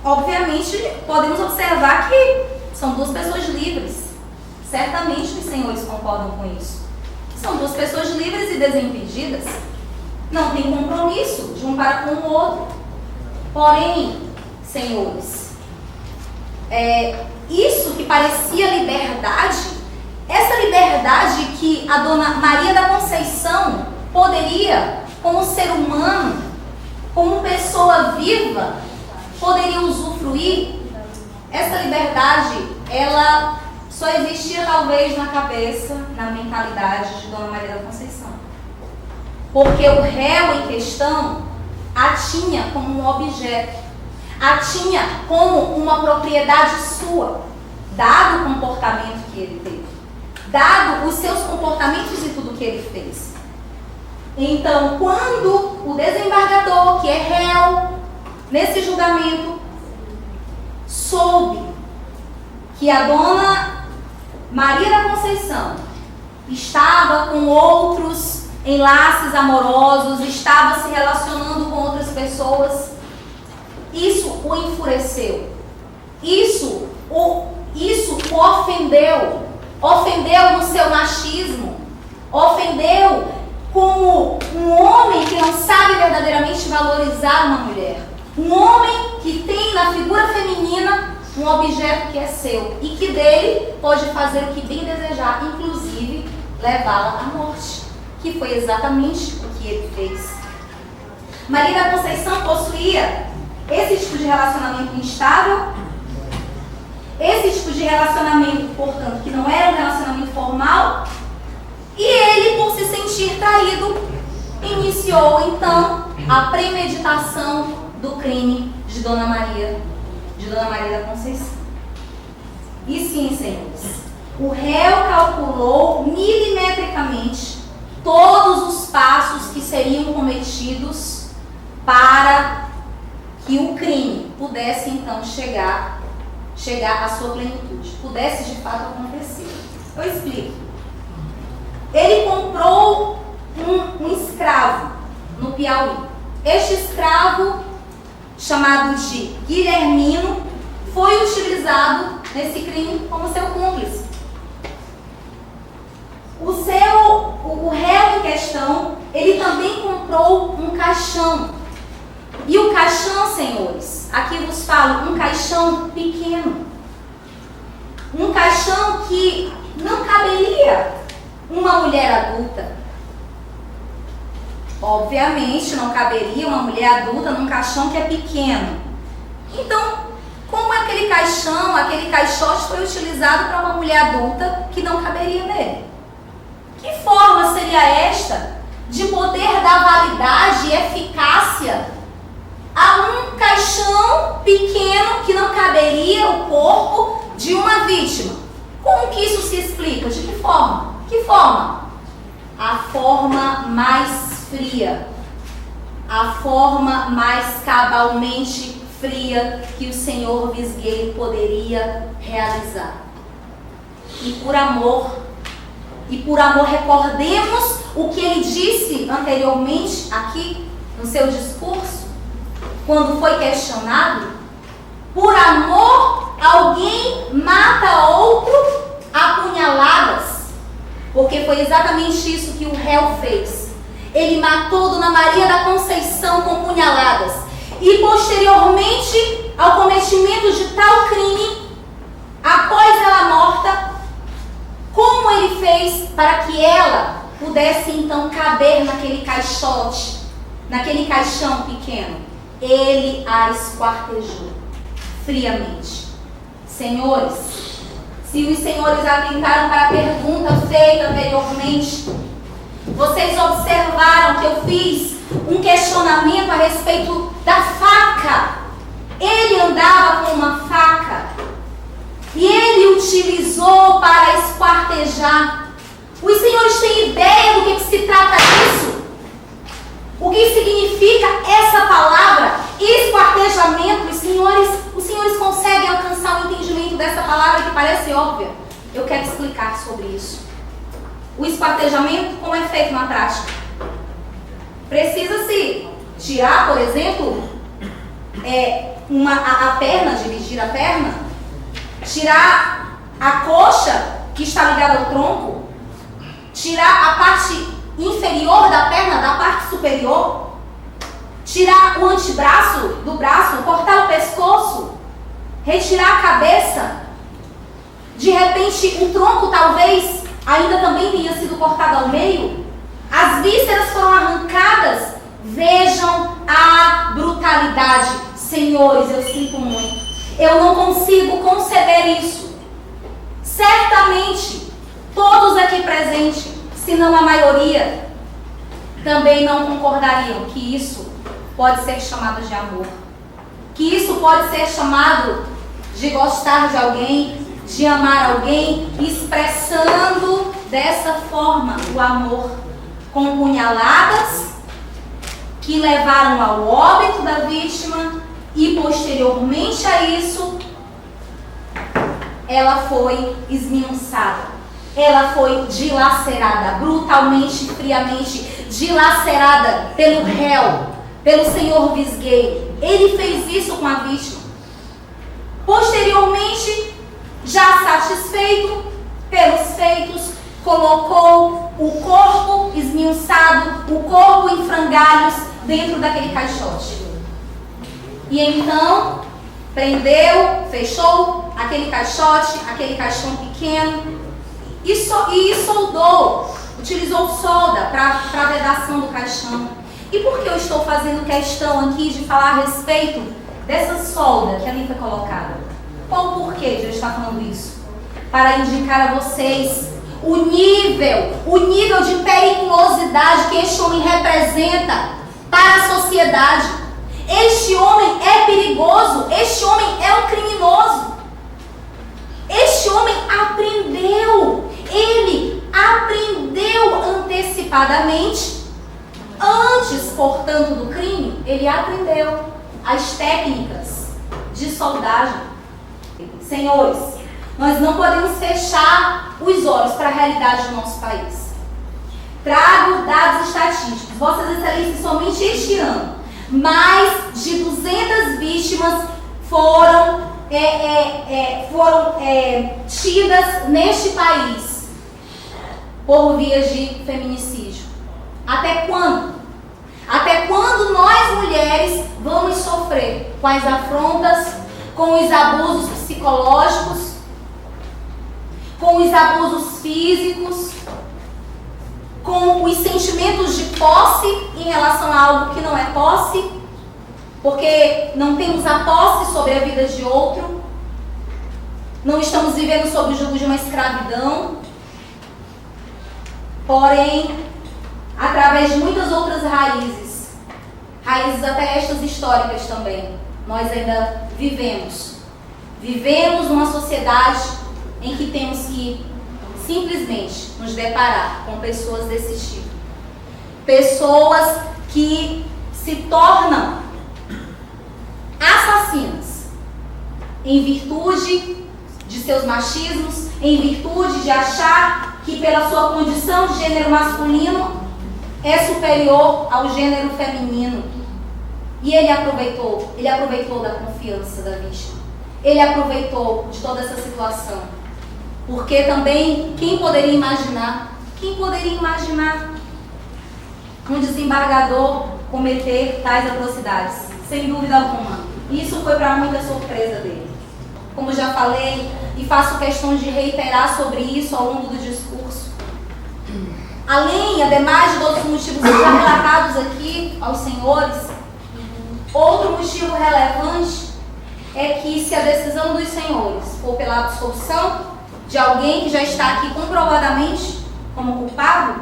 obviamente, podemos observar que são duas pessoas livres. Certamente os senhores concordam com isso. São duas pessoas livres e desimpedidas. Não tem compromisso de um para com o outro. Porém, senhores, isso que parecia liberdade, essa liberdade que a dona Maria da Conceição poderia, como ser humano, como pessoa viva, poderia usufruir, essa liberdade, ela só existia talvez na cabeça, na mentalidade de dona Maria da Conceição. Porque o réu em questão a tinha como um objeto, a tinha como uma propriedade sua, dado o comportamento que ele teve, dado os seus comportamentos e tudo que ele fez. Então, quando o desembargador, que é réu nesse julgamento, soube que a dona Maria da Conceição estava com outros enlaces amorosos, estava se relacionando com outras pessoas, isso o enfureceu, isso o ofendeu no seu machismo, ofendeu como um homem que não sabe verdadeiramente valorizar uma mulher, um homem que tem na figura feminina um objeto que é seu e que dele pode fazer o que bem desejar, inclusive levá-la à morte, que foi exatamente o que ele fez. Maria da Conceição possuía esse tipo de relacionamento instável, esse tipo de relacionamento, portanto, que não era um relacionamento formal, e ele, por se sentir traído, iniciou então a premeditação do crime de Dona Maria da Conceição. E sim, senhores, o réu calculou milimetricamente todos os passos que seriam cometidos para que o crime pudesse então chegar à sua plenitude, pudesse de fato acontecer. Eu explico. Ele comprou um escravo no Piauí. Este escravo, chamado de Guilhermino, foi utilizado nesse crime como seu cúmplice. O réu em questão, ele também comprou um caixão. E o caixão, senhores, aqui vos falo, um caixão pequeno. Um caixão que não caberia uma mulher adulta. Obviamente não caberia uma mulher adulta num caixão que é pequeno. Então, como aquele caixão, aquele caixote foi utilizado para uma mulher adulta que não caberia nele? Que forma seria esta de poder dar validade e eficácia a um caixão pequeno que não caberia o corpo, de de uma vítima. Como que isso se explica? De que forma? Que forma? a forma mais fria, a forma mais cabalmente fria que o senhor Visgueiro poderia realizar. E por amor recordemos o que ele disse anteriormente aqui no seu discurso, quando foi questionado. Por amor, alguém mata outro a punhaladas, porque foi exatamente isso que o réu fez. Ele matou Dona Maria da Conceição com punhaladas. E posteriormente ao cometimento de tal crime, após ela morta, como ele fez para que ela pudesse então caber naquele caixote, naquele caixão pequeno? Ele a esquartejou friamente. Senhores, se os senhores atentaram para a pergunta feita anteriormente, vocês observaram que eu fiz um questionamento a respeito da faca. Ele andava com uma faca e ele utilizou para esquartejar. Os senhores têm ideia do que se trata disso? O que significa essa palavra, esquartejamento? Os senhores conseguem alcançar o entendimento dessa palavra que parece óbvia? Eu quero explicar sobre isso. O esquartejamento, como é feito na prática? Precisa-se tirar, por exemplo, a perna, dividir a perna, tirar a coxa que está ligada ao tronco, tirar a parte inferior da perna da parte superior, tirar o antebraço do braço, cortar o pescoço, retirar a cabeça. De repente, o tronco talvez ainda também tenha sido cortado ao meio. As vísceras foram arrancadas. Vejam a brutalidade. Senhores, eu sinto muito. Eu não consigo conceber isso. Certamente, todos aqui presentes, se não a maioria, também não concordariam que isso pode ser chamado de amor. Que isso pode ser chamado de gostar de alguém, de amar alguém, expressando dessa forma o amor, com punhaladas que levaram ao óbito da vítima e posteriormente a isso ela foi esmiuçada, ela foi dilacerada, brutalmente, friamente dilacerada pelo réu, pelo senhor Visgueiro. Ele fez isso com a vítima. Posteriormente, já satisfeito pelos feitos, colocou o corpo esmiuçado, o corpo em frangalhos dentro daquele caixote. E então, prendeu, fechou aquele caixote, aquele caixão pequeno e soldou, utilizou solda para a vedação do caixão. E por que eu estou fazendo questão aqui de falar a respeito dessa solda que ali foi colocada? Qual o porquê de eu estar falando isso? Para indicar a vocês o nível de periculosidade que este homem representa para a sociedade. Este homem é perigoso, este homem é um criminoso. Este homem ele aprendeu antecipadamente, antes, portanto, do crime, ele aprendeu as técnicas de soldagem. Senhores, nós não podemos fechar os olhos para a realidade do nosso país. Trago dados estatísticos. Vossas Excelências, somente este ano, mais de 200 vítimas foram tidas neste país por vias de feminicídio. Até quando? Até quando nós mulheres vamos sofrer com as afrontas, com os abusos psicológicos, com os abusos físicos, com os sentimentos de posse em relação a algo que não é posse, porque não temos a posse sobre a vida de outro, não estamos vivendo sob o jugo de uma escravidão, porém, através de muitas outras raízes até estas históricas também, nós ainda vivemos numa sociedade em que temos que simplesmente nos deparar com pessoas desse tipo. Pessoas que se tornam assassinas em virtude de seus machismos, em virtude de achar que pela sua condição de gênero masculino é superior ao gênero feminino. E ele aproveitou da confiança da vítima. Ele aproveitou de toda essa situação. Porque também, quem poderia imaginar um desembargador cometer tais atrocidades? Sem dúvida alguma. Isso foi para muita surpresa dele. Como já falei, e faço questão de reiterar sobre isso ao longo do discurso. Ademais de todos os motivos já relatados aqui aos senhores, outro motivo relevante é que se a decisão dos senhores for pela absolução de alguém que já está aqui comprovadamente como culpado,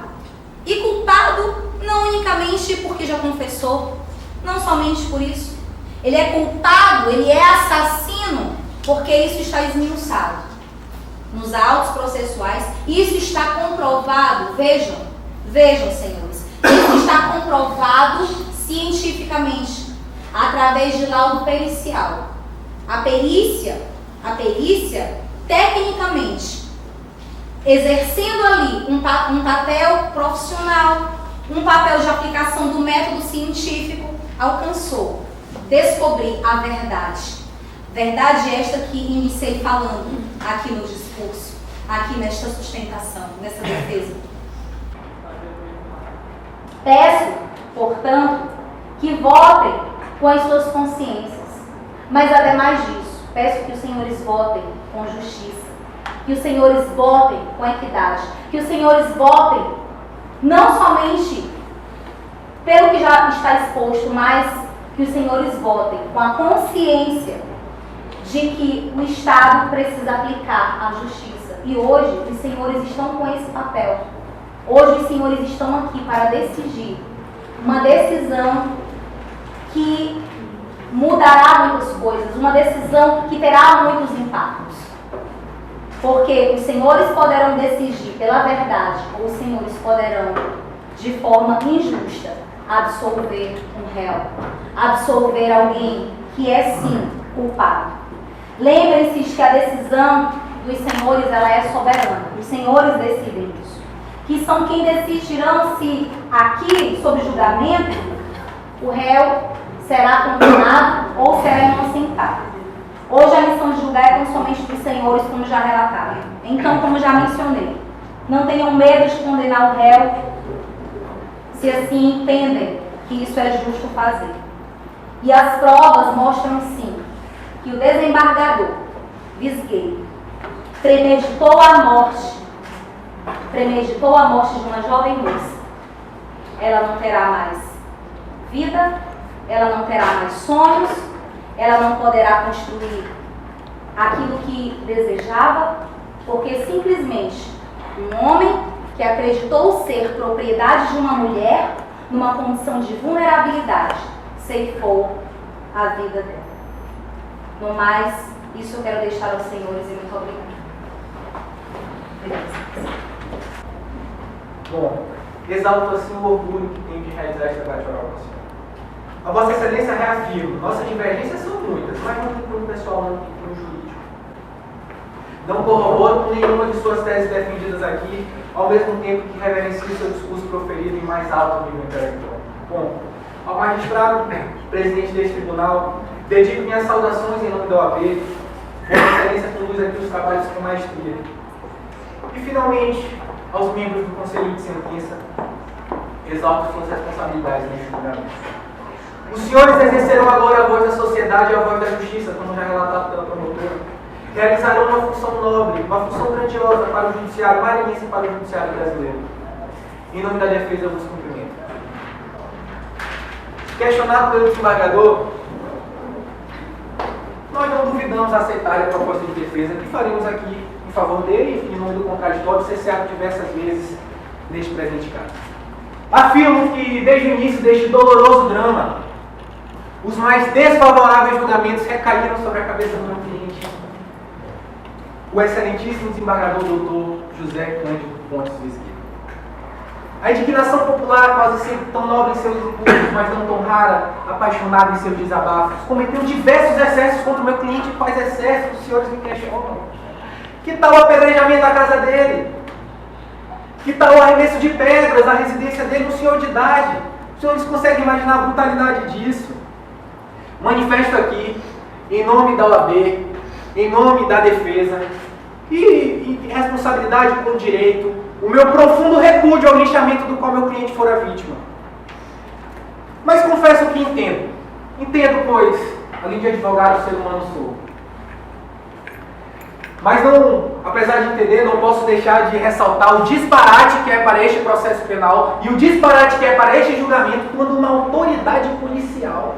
e culpado não unicamente porque já confessou, não somente por isso, ele é culpado, ele é assassino, porque isso está esmiuçado nos autos processuais, isso está comprovado, vejam senhores, isso está comprovado cientificamente, através de laudo pericial. A perícia, tecnicamente, exercendo ali um papel profissional, um papel de aplicação do método científico, alcançou descobrir a verdade. Verdade esta que iniciei falando aqui no discurso, aqui nesta sustentação, nessa defesa. Peço, portanto, que votem com as suas consciências, mas ademais disso, peço que os senhores votem com justiça, que os senhores votem com equidade, que os senhores votem não somente pelo que já está exposto, mas que os senhores votem com a consciência de que o Estado precisa aplicar a justiça. E hoje os senhores estão com esse papel. Hoje os senhores estão aqui para decidir uma decisão que mudará muitas coisas, uma decisão que terá muitos impactos. Porque os senhores poderão decidir pela verdade, ou os senhores poderão, de forma injusta, absolver um réu, absolver alguém que é sim culpado. Lembrem-se que a decisão dos senhores ela é soberana. Os senhores decidem isso. Que são quem decidirão se aqui, sob julgamento, o réu será condenado ou será inocentado. Hoje a missão de julgar é tão somente dos senhores, como já relataram. Então, como já mencionei, não tenham medo de condenar o réu, se assim entendem que isso é justo fazer. E as provas mostram sim que o desembargador Visgueiro premeditou a morte de uma jovem moça. Ela não terá mais vida, ela não terá mais sonhos, ela não poderá construir aquilo que desejava, porque simplesmente um homem que acreditou ser propriedade de uma mulher numa condição de vulnerabilidade ceifou a vida dela. No mais, isso eu quero deixar aos senhores e muito obrigada. Bom, exalto assim o orgulho que tenho de realizar esta debate oral com a senhora. A Vossa Excelência reafirma, nossas divergências são muitas, mas não tem cunho pessoal, não tem cunho jurídico. Não corroboro com nenhuma de suas teses defendidas aqui, ao mesmo tempo que reverencio seu discurso proferido em mais alto nível intelectual. Bom, ao magistrado, presidente deste tribunal, dedico minhas saudações em nome da OAB. Vossa Excelência conduz aqui os trabalhos com maestria. E, finalmente, aos membros do Conselho de Sentença, exalto suas responsabilidades neste julgamento. Os senhores exercerão agora a voz da sociedade e a voz da justiça, como já relatado pela promotora. Realizarão uma função nobre, uma função grandiosa para o judiciário maranhense e para o judiciário brasileiro. Em nome da defesa, eu vos cumprimento. Questionado pelo desembargador, nós não duvidamos aceitar a proposta de defesa que faremos aqui em favor dele, em nome do contraditório, cessado diversas vezes neste presente caso. Afirmo que, desde o início deste doloroso drama, os mais desfavoráveis julgamentos recaíram sobre a cabeça do meu cliente, o excelentíssimo desembargador doutor José Cândido Pontes Visgueiro. A indignação popular, quase sempre tão nobre em seus impulsos, mas não tão rara, apaixonada em seus desabafos, cometeu diversos excessos contra o meu cliente. Quais excessos, os senhores me questionam? Que tal o apedrejamento da casa dele? Que tal o arremesso de pedras na residência dele, um senhor de idade? Os senhores conseguem imaginar a brutalidade disso? Manifesto aqui, em nome da OAB, em nome da defesa e em responsabilidade com o direito, o meu profundo repúdio ao linchamento do qual meu cliente fora vítima. Mas confesso que entendo. Entendo, pois, além de advogado, ser humano sou. Mas não, apesar de entender, não posso deixar de ressaltar o disparate que é para este processo penal e o disparate que é para este julgamento quando uma autoridade policial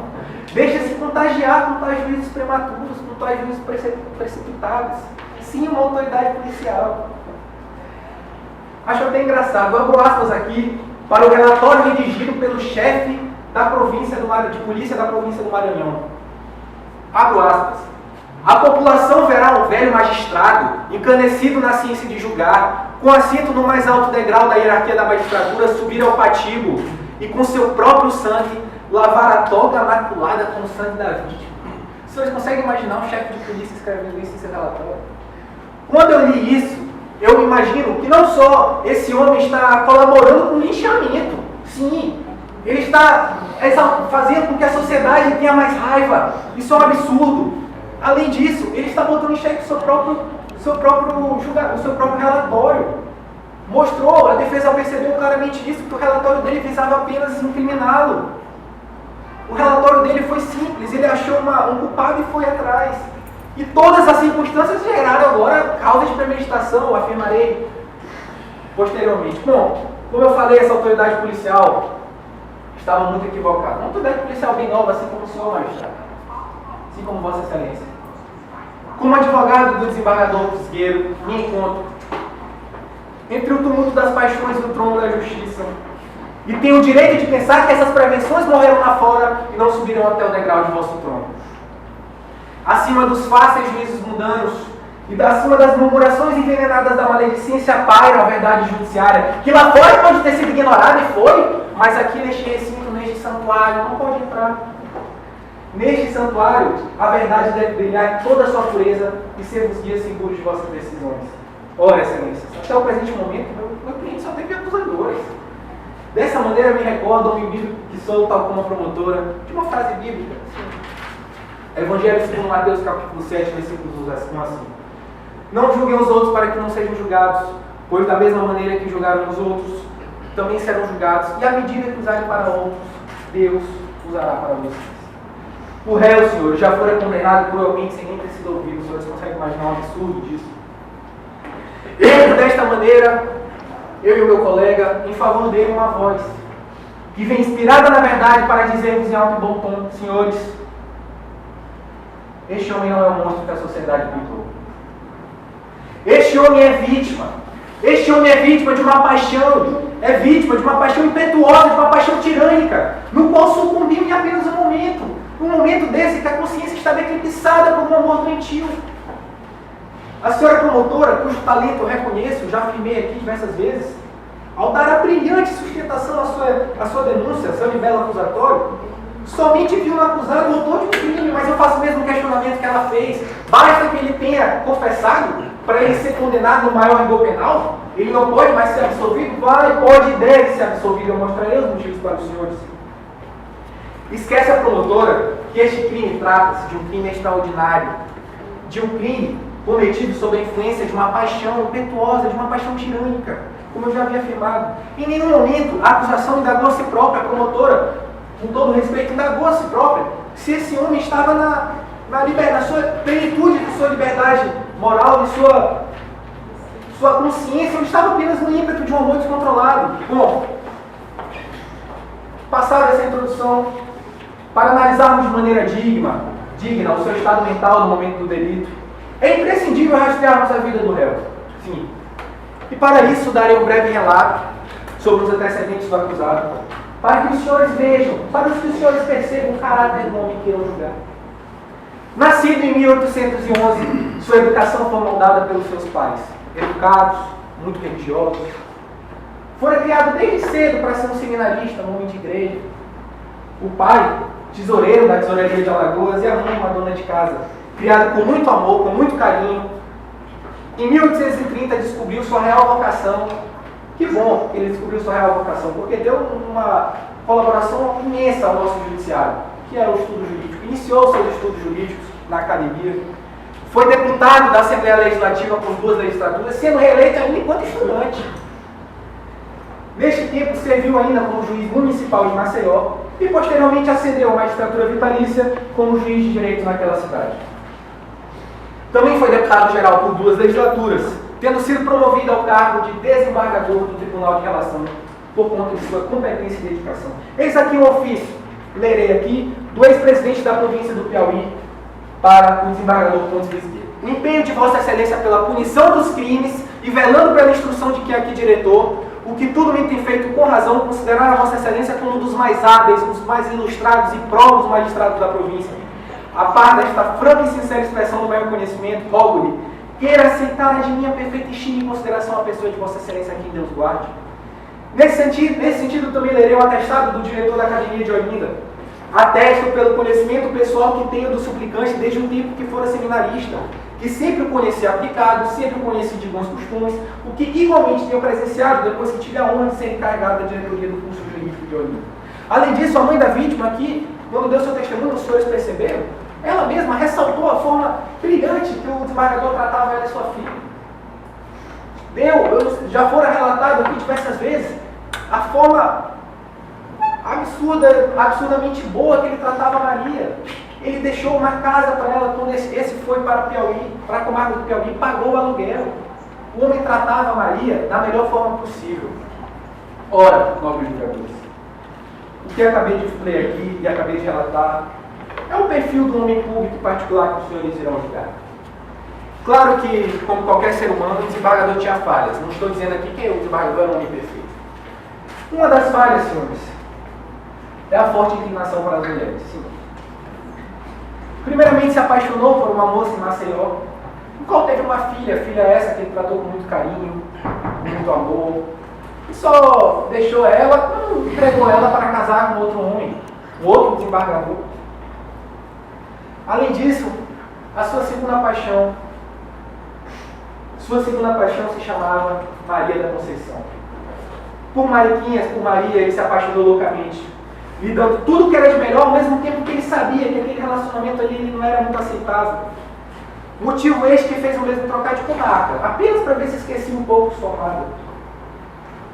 deixa-se contagiar com tais juízes prematuros, com tais juízes precipitados. Sim, uma autoridade policial. Acho até engraçado. Eu abro aspas aqui para o relatório redigido pelo chefe da província de polícia da província do Maranhão. Abro aspas. A população verá um velho magistrado, encanecido na ciência de julgar, com assento no mais alto degrau da hierarquia da magistratura, subir ao patíbulo e com seu próprio sangue lavar a toga maculada com o sangue da vítima. Os senhores conseguem imaginar um chefe de polícia escrevendo isso em seu relatório? Quando eu li isso, eu imagino que não só esse homem está colaborando com o linchamento, sim, ele está fazendo com que a sociedade tenha mais raiva. Isso é um absurdo. Além disso, ele está botando em xeque o seu próprio relatório. Mostrou, a defesa percebeu claramente isso, que o relatório dele visava apenas incriminá-lo. O relatório dele foi simples, ele achou um culpado e foi atrás. E todas as circunstâncias geraram agora causa de premeditação, eu afirmarei posteriormente. Bom, como eu falei, essa autoridade policial estava muito equivocada. Uma autoridade policial bem nova, assim como o senhor magistrado, assim como Vossa Excelência. Como advogado do desembargador Visgueiro, me encontro entre o tumulto das paixões e o trono da justiça. E tenho o direito de pensar que essas prevenções morreram lá fora e não subirão até o degrau de vosso trono. Acima dos fáceis juízos mundanos e acima das murmurações envenenadas da maledicência paira a verdade judiciária, que lá fora pode ter sido ignorada e foi, mas aqui neste recinto, neste santuário, não pode entrar. Neste santuário, a verdade deve brilhar em toda a sua pureza e ser os guias seguros de vossas decisões. Ora, excelências, até o presente momento, meu cliente só teve acusadores. Dessa maneira, me recordo, homem bíblico que sou, tal como a promotora, de uma frase bíblica. Evangelho segundo Mateus, capítulo 7, versículos 1 assim. Não julguem os outros para que não sejam julgados, pois da mesma maneira que julgaram os outros, também serão julgados. E à medida que usarem para outros, Deus usará para vocês. O réu, senhor, já fora condenado cruelmente sem nem ter sido ouvido. Os senhores conseguem imaginar um absurdo disso? Eu, desta maneira, eu e o meu colega, em favor dele uma voz, que vem inspirada na verdade para dizer-vos em alto e bom tom, senhores, este homem não é o monstro que a sociedade pintou. Este homem é vítima. Este homem é vítima de uma paixão. É vítima de uma paixão impetuosa, de uma paixão tirânica, no qual sucumbiu em apenas um momento. Um momento desse que a consciência está declipsada por um amor doentio. A senhora promotora, cujo talento eu reconheço, já afirmei aqui diversas vezes, ao dar a brilhante sustentação à sua denúncia, seu libelo acusatório, somente viu no acusado o autor de um crime, mas eu faço o mesmo questionamento que ela fez. Basta que ele tenha confessado para ele ser condenado no maior rigor penal? Ele não pode mais ser absolvido? Vai, pode e deve ser absolvido. Eu mostrarei os motivos para os senhores. Esquece a promotora que este crime trata-se de um crime extraordinário, de um crime cometido sob a influência de uma paixão impetuosa, de uma paixão tirânica, como eu já havia afirmado. Em nenhum momento a acusação indagou a si própria, a promotora, com todo respeito, indagou a si própria se esse homem estava na sua plenitude de sua liberdade moral, de sua consciência, ou estava apenas no ímpeto de um amor descontrolado. Bom, passada essa introdução, para analisarmos de maneira digna o seu estado mental no momento do delito, é imprescindível rastrearmos a vida do réu. Sim. E para isso darei um breve relato sobre os antecedentes do acusado, para que os senhores vejam, para que os senhores percebam o caráter do homem que irão julgar. Nascido em 1811, sua educação foi moldada pelos seus pais, educados, muito religiosos. Foi criado desde cedo para ser um seminarista, um homem de igreja. O pai, tesoureiro da tesouraria de Alagoas, e a mãe, uma dona de casa. Criado com muito amor, com muito carinho. Em 1830 descobriu sua real vocação. Que bom que ele descobriu sua real vocação, porque deu uma colaboração imensa ao nosso judiciário, que era o estudo jurídico. Iniciou seus estudos jurídicos na academia. Foi deputado da Assembleia Legislativa por 2 legislaturas, sendo reeleito ainda enquanto estudante. Neste tempo, serviu ainda como juiz municipal de Maceió e, posteriormente, ascendeu à magistratura vitalícia como juiz de direito naquela cidade. Também foi deputado-geral por 2 legislaturas, tendo sido promovido ao cargo de desembargador do Tribunal de Relação por conta de sua competência e dedicação. Eis aqui um ofício, lerei aqui, do ex-presidente da província do Piauí para o desembargador Pontes Visgueiro. O empenho de Vossa Excelência pela punição dos crimes e velando pela instrução de que aqui diretor, o que tudo me tem feito com razão considerar a Vossa Excelência como um dos mais hábeis, um dos mais ilustrados e próprios magistrados da província. A par desta franca e sincera expressão do meu conhecimento, rogo-lhe, queira aceitar de minha perfeita estima e consideração a pessoa de Vossa Excelência a quem Deus guarde. Nesse sentido também lerei o atestado do diretor da Academia de Olinda. Atesto pelo conhecimento pessoal que tenho do suplicante desde o tempo que fora seminarista, que sempre o conheci aplicado, sempre o conheci de bons costumes, o que igualmente tenho presenciado depois que tive a honra de ser encarregado da diretoria do curso jurídico de Olinda. Além disso, a mãe da vítima aqui, quando deu seu testemunho, os senhores perceberam, ela mesma ressaltou a forma brilhante que o desembargador tratava ela e sua filha. Já fora relatado aqui diversas vezes, a forma absurdamente boa que ele tratava a Maria. Ele deixou uma casa para ela quando esse foi para Piauí, para a comarca do Piauí, pagou o aluguel. O homem tratava a Maria da melhor forma possível. Ora, nobres julgadores, o que acabei de ler aqui e acabei de relatar é o perfil do homem público particular que os senhores irão julgar. Claro que, como qualquer ser humano, o desembargador tinha falhas. Não estou dizendo aqui que o desembargador é um homem perfeito. Uma das falhas, senhores, é a forte inclinação para as mulheres. Sim. Primeiramente, se apaixonou por uma moça em Maceió, no qual teve uma filha essa que ele tratou com muito carinho, com muito amor, e só deixou ela, entregou ela para casar com outro homem, um outro desembargador. Além disso, a sua segunda paixão se chamava Maria da Conceição. Por Mariquinhas, por Maria, ele se apaixonou loucamente, lhe dando tudo que era de melhor, ao mesmo tempo que ele sabia que aquele relacionamento ali ele não era muito aceitável. Motivo este que fez o mesmo trocar de comarca, apenas para ver se esquecia um pouco sua amada.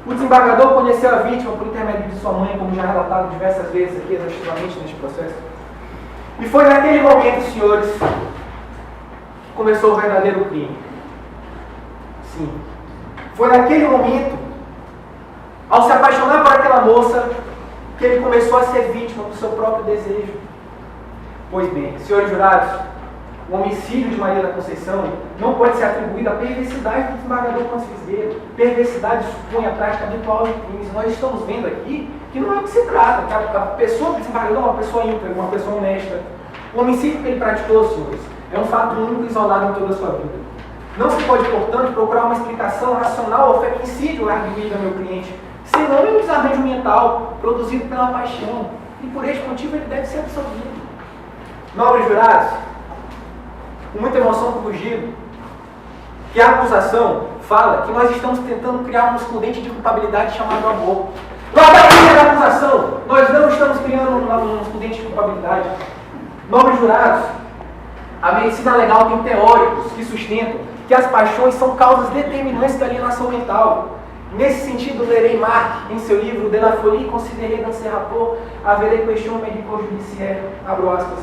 O desembargador conheceu a vítima por intermédio de sua mãe, como já relatado diversas vezes aqui exaustivamente neste processo. E foi naquele momento, senhores, que começou o verdadeiro crime. Sim. Foi naquele momento, ao se apaixonar por aquela moça, que ele começou a ser vítima do seu próprio desejo. Pois bem, senhores jurados, o homicídio de Maria da Conceição não pode ser atribuído à perversidade do desembargador Pontes Visgueiro. Perversidade supõe a prática habitual de crimes. Nós estamos vendo aqui que não é o que se trata, que a pessoa do desembargador é uma pessoa íntegra, uma pessoa honesta. O homicídio que ele praticou, senhores, é um fato único e isolado em toda a sua vida. Não se pode, portanto, procurar uma explicação racional ao feminicídio arguído ao meu cliente, senão em um desarranjo mental produzido pela paixão, e por este motivo ele deve ser absolvido. Nobres jurados, com muita emoção fugido, que a acusação fala que nós estamos tentando criar um excludente de culpabilidade chamado amor. Guarda da acusação, nós não estamos criando um excludente de culpabilidade. Nobres jurados, a medicina legal tem teóricos que sustentam que as paixões são causas determinantes da alienação mental. Nesse sentido, lerei Marx, em seu livro De la folie considérée dans ses rapports avec les questions médico-judiciaires, abro aspas.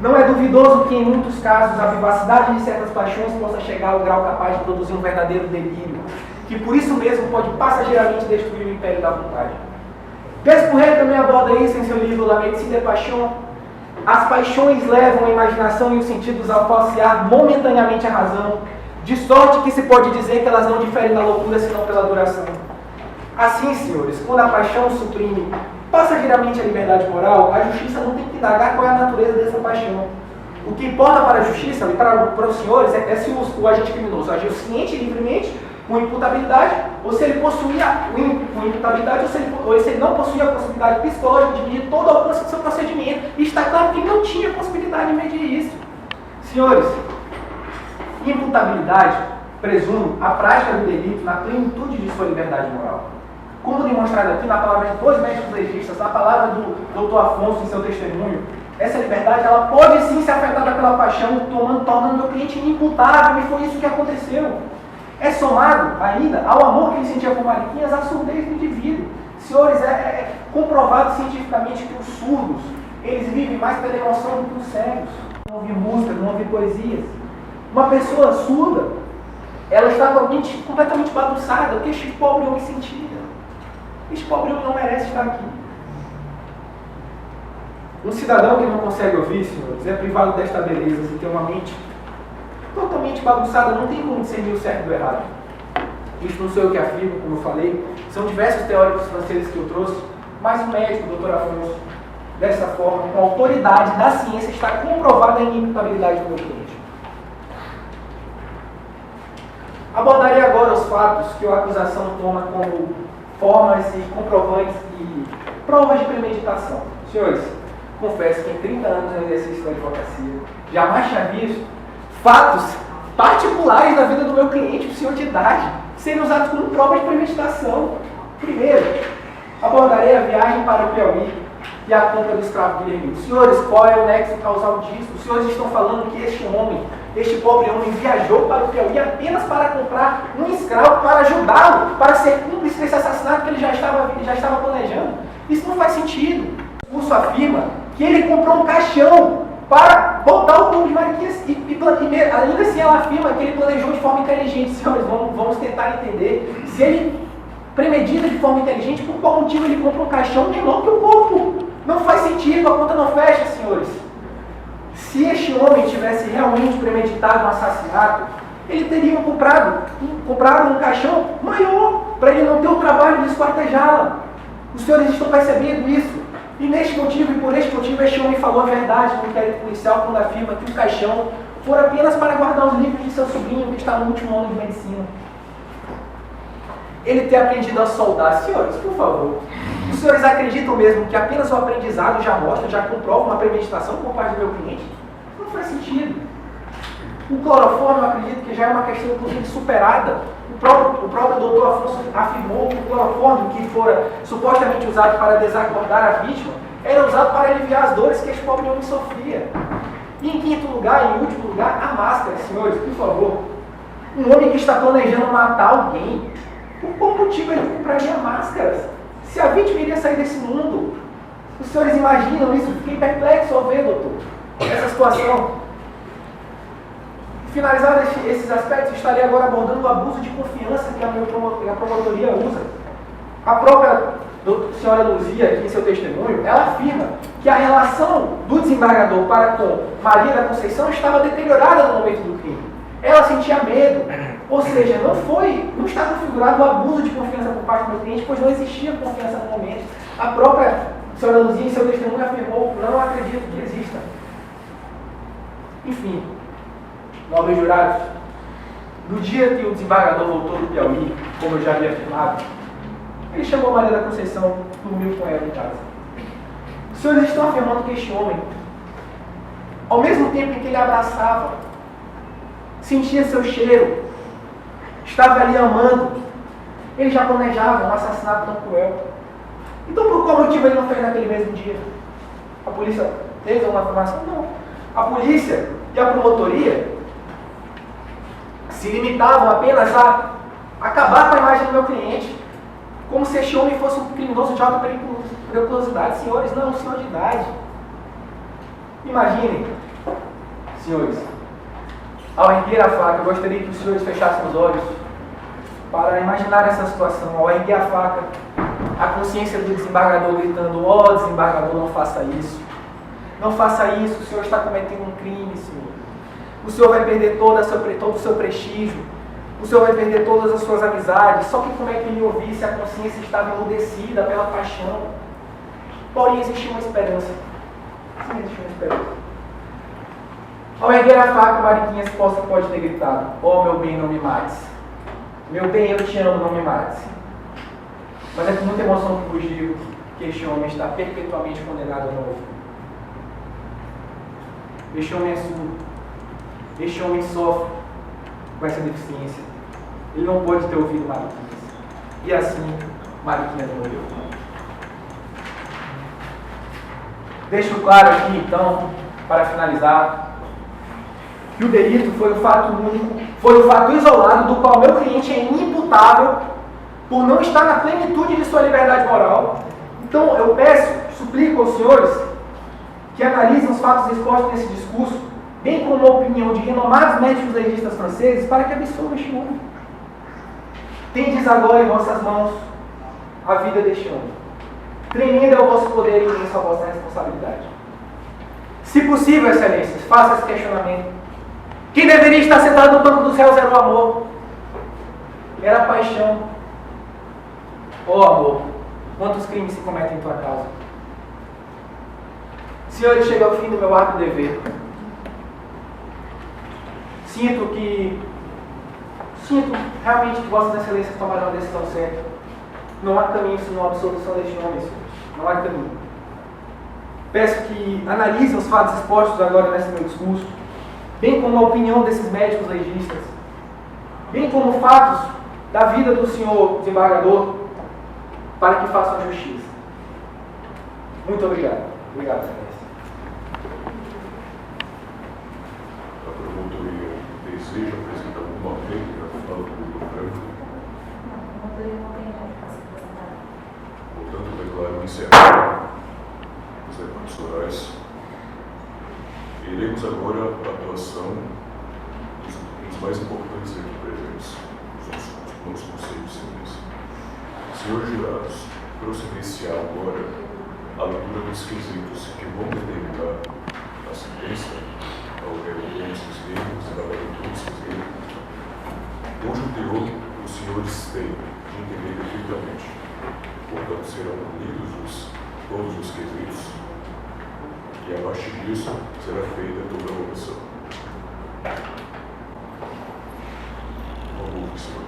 Não é duvidoso que, em muitos casos, a vivacidade de certas paixões possa chegar ao grau capaz de produzir um verdadeiro delírio, que por isso mesmo pode passageiramente destruir o império da vontade. Despourré também aborda isso em seu livro La médecine des passions. As paixões levam a imaginação e os sentidos a falsear momentaneamente a razão, de sorte que se pode dizer que elas não diferem da loucura senão pela duração. Assim, senhores, quando a paixão suprime passageiramente a liberdade moral, a justiça não tem que indagar qual é a natureza dessa paixão. O que importa para a justiça e para os senhores é se o agente criminoso agiu ciente e livremente com imputabilidade, ou se ele possuía com imputabilidade, ou se ele não possuía a possibilidade psicológica de medir todo o alcance do seu procedimento. E está claro que ele não tinha possibilidade de medir isso. Senhores, imputabilidade presume a prática do delito na plenitude de sua liberdade moral. Como demonstrado aqui na palavra de dois médicos legistas, na palavra do Dr. Afonso em seu testemunho, essa liberdade ela pode sim ser afetada pela paixão, tornando meu cliente inimputável, e foi isso que aconteceu. É somado ainda ao amor que ele sentia por Mariquinhas, à surdez do indivíduo. Senhores, é comprovado cientificamente que os surdos, eles vivem mais pela emoção do que os cegos. Não ouvir música, não ouvir poesias. Uma pessoa surda, ela está com a mente completamente bagunçada. O que este pobre homem sentia? Este pobre homem não merece estar aqui. Um cidadão que não consegue ouvir, senhores, é privado desta beleza e tem uma mente totalmente bagunçada, não tem como discernir o certo do errado. Isso não sou eu que afirmo, como eu falei, são diversos teóricos franceses que eu trouxe, mas o médico, o Dr. Afonso, dessa forma, com a autoridade da ciência, está comprovada a inimputabilidade do meu cliente. Abordarei agora os fatos que a acusação toma como formas e comprovantes e provas de premeditação. Senhores, confesso que em 30 anos no exercício da advocacia, jamais tinha visto fatos particulares da vida do meu cliente, o senhor de idade, serem usados como prova de premeditação. Primeiro, abordarei a viagem para o Piauí e a compra do escravo Guilherme. Senhores, qual é o nexo causal disso? Os senhores estão falando que este pobre homem viajou para o Piauí apenas para comprar um escravo, para ajudá-lo, para ser cúmplice desse assassinato que ele já estava planejando. Isso não faz sentido. O curso afirma que ele comprou um caixão para botar o corpo de Mariquinhas e ainda assim ela afirma que ele planejou de forma inteligente. Senhores, vamos tentar entender se ele premedita de forma inteligente, por qual motivo ele compra um caixão menor que o corpo. Não faz sentido, a conta não fecha, senhores. Se este homem tivesse realmente premeditado um assassinato, ele teria comprado um caixão maior, para ele não ter o trabalho de esquartejá-la. Os senhores estão percebendo isso? E neste motivo, e por este motivo, este homem falou a verdade no inquérito policial quando afirma que o caixão foi apenas para guardar os livros de seu sobrinho que está no último ano de medicina. Ele ter aprendido a soldar. Senhores, por favor, os senhores acreditam mesmo que apenas o aprendizado já comprova uma premeditação por parte do meu cliente? Não faz sentido. O clorofórmio, eu acredito que já é uma questão, inclusive, superada. O próprio doutor Afonso afirmou que o clorofórmio, que fora supostamente usado para desacordar a vítima, era usado para aliviar as dores que este pobre homem sofria. E em quinto lugar, em último lugar, a máscara. Senhores, por favor. Um homem que está planejando matar alguém, por qual motivo ele compraria máscaras? Se a vítima iria sair desse mundo? Os senhores imaginam isso? Fiquei perplexo ao ver, doutor, essa situação. Finalizados esses aspectos, estarei agora abordando o abuso de confiança que a promotoria usa. A própria senhora Luzia, aqui em seu testemunho, ela afirma que a relação do desembargador para com Maria da Conceição estava deteriorada no momento do crime. Ela sentia medo, ou seja, não está configurado o abuso de confiança por parte do meu cliente, pois não existia confiança no momento. A própria senhora Luzia, em seu testemunho, afirmou: não acredito que exista. Enfim, nobres jurados, no dia que o desembargador voltou do Piauí, como eu já havia afirmado, ele chamou Maria da Conceição, dormiu com ela em casa. Os senhores estão afirmando que este homem, ao mesmo tempo em que ele abraçava, sentia seu cheiro, estava ali amando, ele já planejava um assassinato tão cruel. Então por qual motivo ele não fez naquele mesmo dia? A polícia teve uma afirmação? Não. A polícia e a promotoria se limitavam apenas a acabar com a imagem do meu cliente, como se este homem fosse um criminoso de alta periculosidade. Senhores, não, um senhor de idade. Imaginem, senhores, ao erguer a faca, eu gostaria que os senhores fechassem os olhos para imaginar essa situação. Ao erguer a faca, a consciência do desembargador gritando: ó, desembargador, não faça isso. Não faça isso, o senhor está cometendo um crime, senhor. O senhor vai perder todo o seu prestígio. O senhor vai perder todas as suas amizades. Só que como é que ele ouvisse, a consciência estava emudecida pela paixão. Porém, existia uma esperança. Sim, existia uma esperança. Ao erguer a faca, Mariquinhas pode ter gritado: ó, meu bem, não me mates. Meu bem, eu te amo, não me mates. Mas é com muita emoção que vos digo que este homem está perpetuamente condenado ao novo. Este homem é surdo. Este homem sofre com essa deficiência. Ele não pode ter ouvido Mariquinhas. E assim, Mariquinhas morreu. Deixo claro aqui, então, para finalizar, que o delito foi o fato único, foi o fato isolado do qual meu cliente é inimputável por não estar na plenitude de sua liberdade moral. Então, eu peço, suplico aos senhores que analisem os fatos expostos nesse discurso, bem como a opinião de renomados médicos legistas franceses, para que absolvam este homem. Tendes agora em vossas mãos a vida deste homem. Tremendo é o vosso poder e imensa a vossa responsabilidade. Se possível, excelências, faça esse questionamento. Quem deveria estar sentado no banco dos réus era o amor. Era a paixão. Ó amor, quantos crimes se cometem em tua causa? Senhores, chega ao fim do meu árduo dever. Sinto realmente que vossas excelências tomarão a decisão certa. Não há caminho senão a absolução deste homem, senhores. Não há caminho. Peço que analisem os fatos expostos agora nesse meu discurso, bem como a opinião desses médicos legistas, bem como fatos da vida do senhor desembargador, para que façam justiça. Muito obrigado. Obrigado, excelência. A promotoria deseja apresentar alguma réplica à fala do Branco? Portanto, declaro encerrado os debates orais. Iremos agora a atuação dos mais importantes aqui presentes, os nossos conselhos de silêncio. Senhores jurados, proceder-se agora a leitura dos quesitos que vão determinar a sentença ao réu Gomes Cisgueiro, desembargador Gomes Cisgueiro, cujo teor os senhores têm de entender perfeitamente. Portanto, serão lidos todos os quesitos e, a partir disso, será feita toda a votação. Por favor, senhor.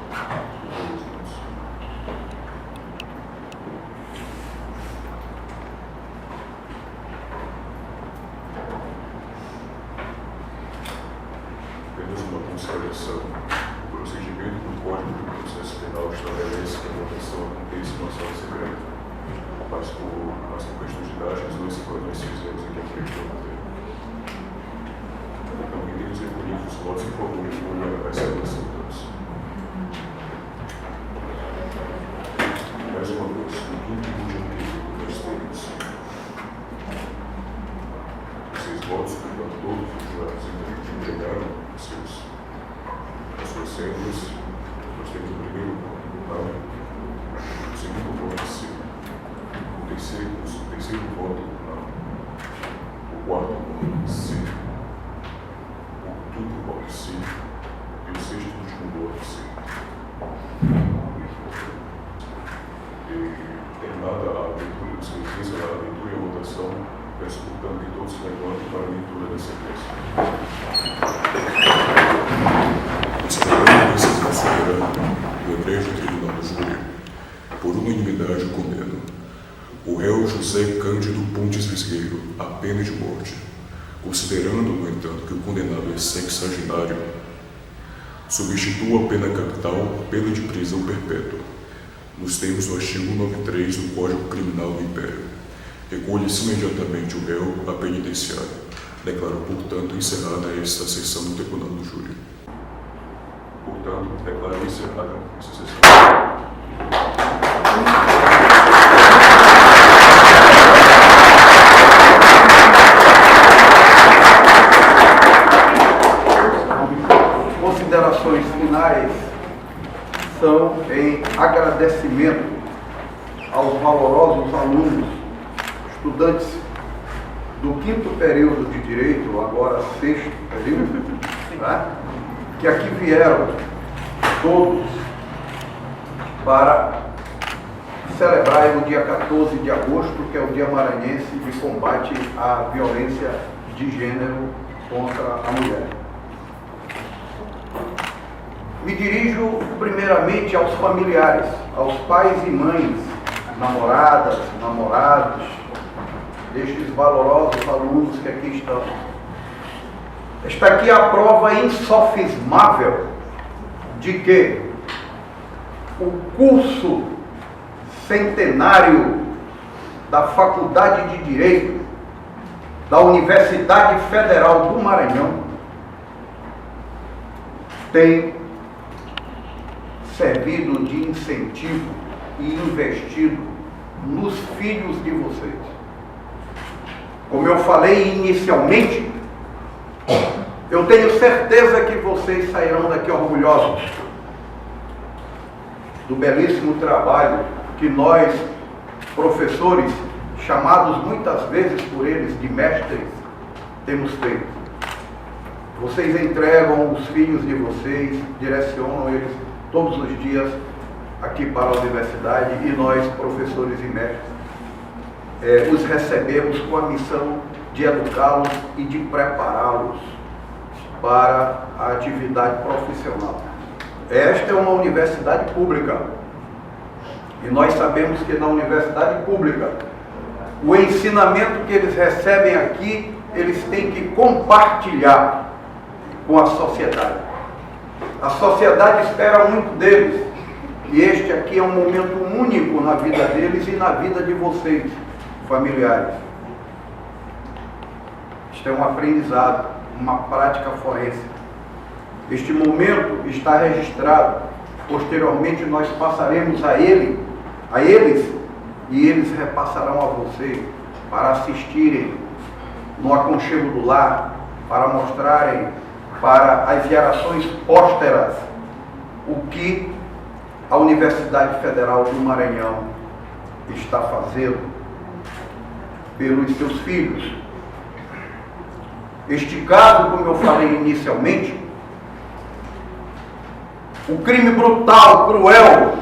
Apenas uma consideração. O procedimento do Código de Processo Penal estabelece que a votação aconteça numa sala secreta, mas por questões didáticas nós fizemos aqui a frente da matéria. Então, quem tem os recolhidos os votos em favor de uma vai ser a votação de todos. Mais uma vez, no quinto e último quesito nós temos 6 votos, portanto, todos os jurados entregaram as suas cédulas. Nós temos o primeiro voto, não. O segundo voto, sim. O terceiro voto, não. O quarto voto, sim. O quinto voto, sim. E o sexto e último voto, sim. Terminada a leitura dos quesitos, a leitura e a votação, peço, portanto, que todos se levantem para a leitura da sentença. Considerando esse considerando o Egrégio Tribunal do Júri, por unanimidade condeno o réu José Cândido Pontes Visgueiro a pena de morte, considerando, no entanto, que o condenado é sexagenário, substitua a pena capital pela de prisão perpétua, nos termos do artigo 93 do Código Criminal do Império. Recolhe-se imediatamente o réu à penitenciária. Declaro, portanto, encerrada esta sessão do Tribunal do Júri. Portanto, declaro encerrada esta sessão. Considerações finais são em agradecimento aos valorosos alunos, estudantes do 5º período de Direito, agora 6º período, tá? Que aqui vieram todos para celebrar no dia 14 de agosto, que é o Dia Maranhense de Combate à Violência de Gênero contra a Mulher. Me dirijo primeiramente aos familiares, aos pais e mães, namoradas, namorados, destes valorosos alunos que aqui estão. Está aqui a prova insofismável de que o curso centenário da Faculdade de Direito da Universidade Federal do Maranhão tem servido de incentivo e investido nos filhos de vocês. Como eu falei inicialmente, eu tenho certeza que vocês sairão daqui orgulhosos do belíssimo trabalho que nós, professores, chamados muitas vezes por eles de mestres, temos feito. Vocês entregam os filhos de vocês, direcionam eles todos os dias aqui para a universidade e nós, professores e mestres, os recebemos com a missão de educá-los e de prepará-los para a atividade profissional. Esta é uma universidade pública e nós sabemos que na universidade pública o ensinamento que eles recebem aqui, eles têm que compartilhar com a sociedade. A sociedade espera muito deles e este aqui é um momento único na vida deles e na vida de vocês, familiares. Isto é um aprendizado, uma prática forense. Este momento está registrado. Posteriormente nós passaremos a eles e eles repassarão a você para assistirem no aconchego do lar, para mostrarem para as gerações pósteras o que a Universidade Federal do Maranhão está fazendo pelos seus filhos. Este caso, como eu falei inicialmente, o crime brutal, cruel,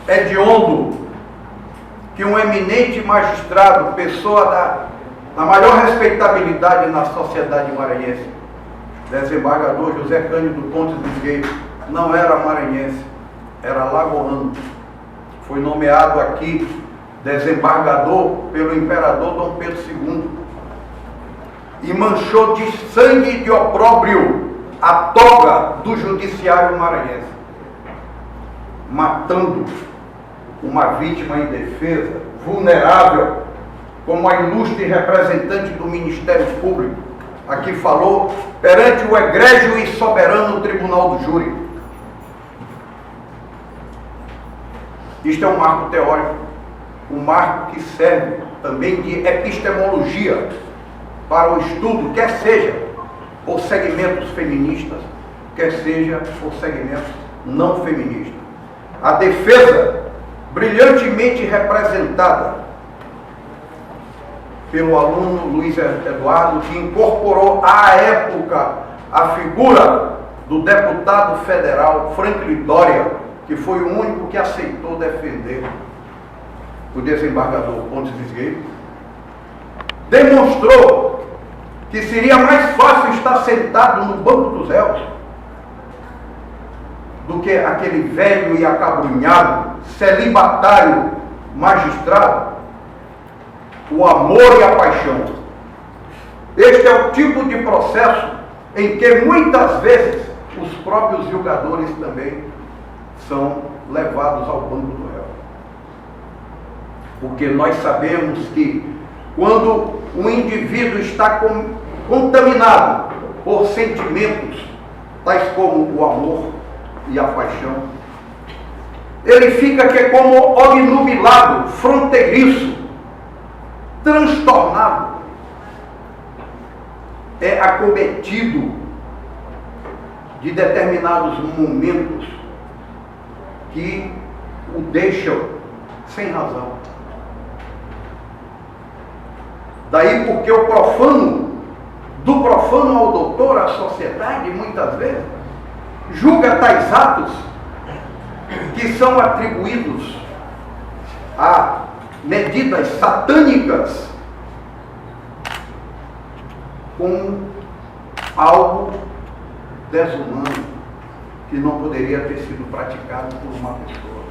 hediondo, que um eminente magistrado, pessoa da maior respeitabilidade na sociedade maranhense, desembargador José Cândido Pontes Visgueiro, não era maranhense, era lagoano. Foi nomeado aqui desembargador pelo imperador Dom Pedro II e manchou de sangue e de opróbrio a toga do judiciário maranhense, matando uma vítima indefesa, vulnerável, como a ilustre representante do Ministério Público aqui falou, perante o egrégio e soberano Tribunal do Júri. Isto é um marco teórico, um marco que serve também de epistemologia para o estudo, quer seja por segmentos feministas, quer seja por segmentos não feministas. A defesa, brilhantemente representada pelo aluno Luiz Eduardo, que incorporou à época a figura do deputado federal Franklin Doria, que foi o único que aceitou defender o desembargador Pontes Visgueiro, demonstrou que seria mais fácil estar sentado no banco dos réus do que aquele velho e acabrunhado, celibatário magistrado. O amor e a paixão. Este é o tipo de processo em que muitas vezes os próprios julgadores também são levados ao banco do réu. Porque nós sabemos que quando um indivíduo está contaminado por sentimentos tais como o amor e a paixão, ele fica que como obnubilado, fronteiriço, transtornado, é acometido de determinados momentos que o deixam sem razão. Daí porque o profano, do profano ao doutor, a sociedade, muitas vezes, julga tais atos que são atribuídos a medidas satânicas com algo desumano, que não poderia ter sido praticado por uma pessoa.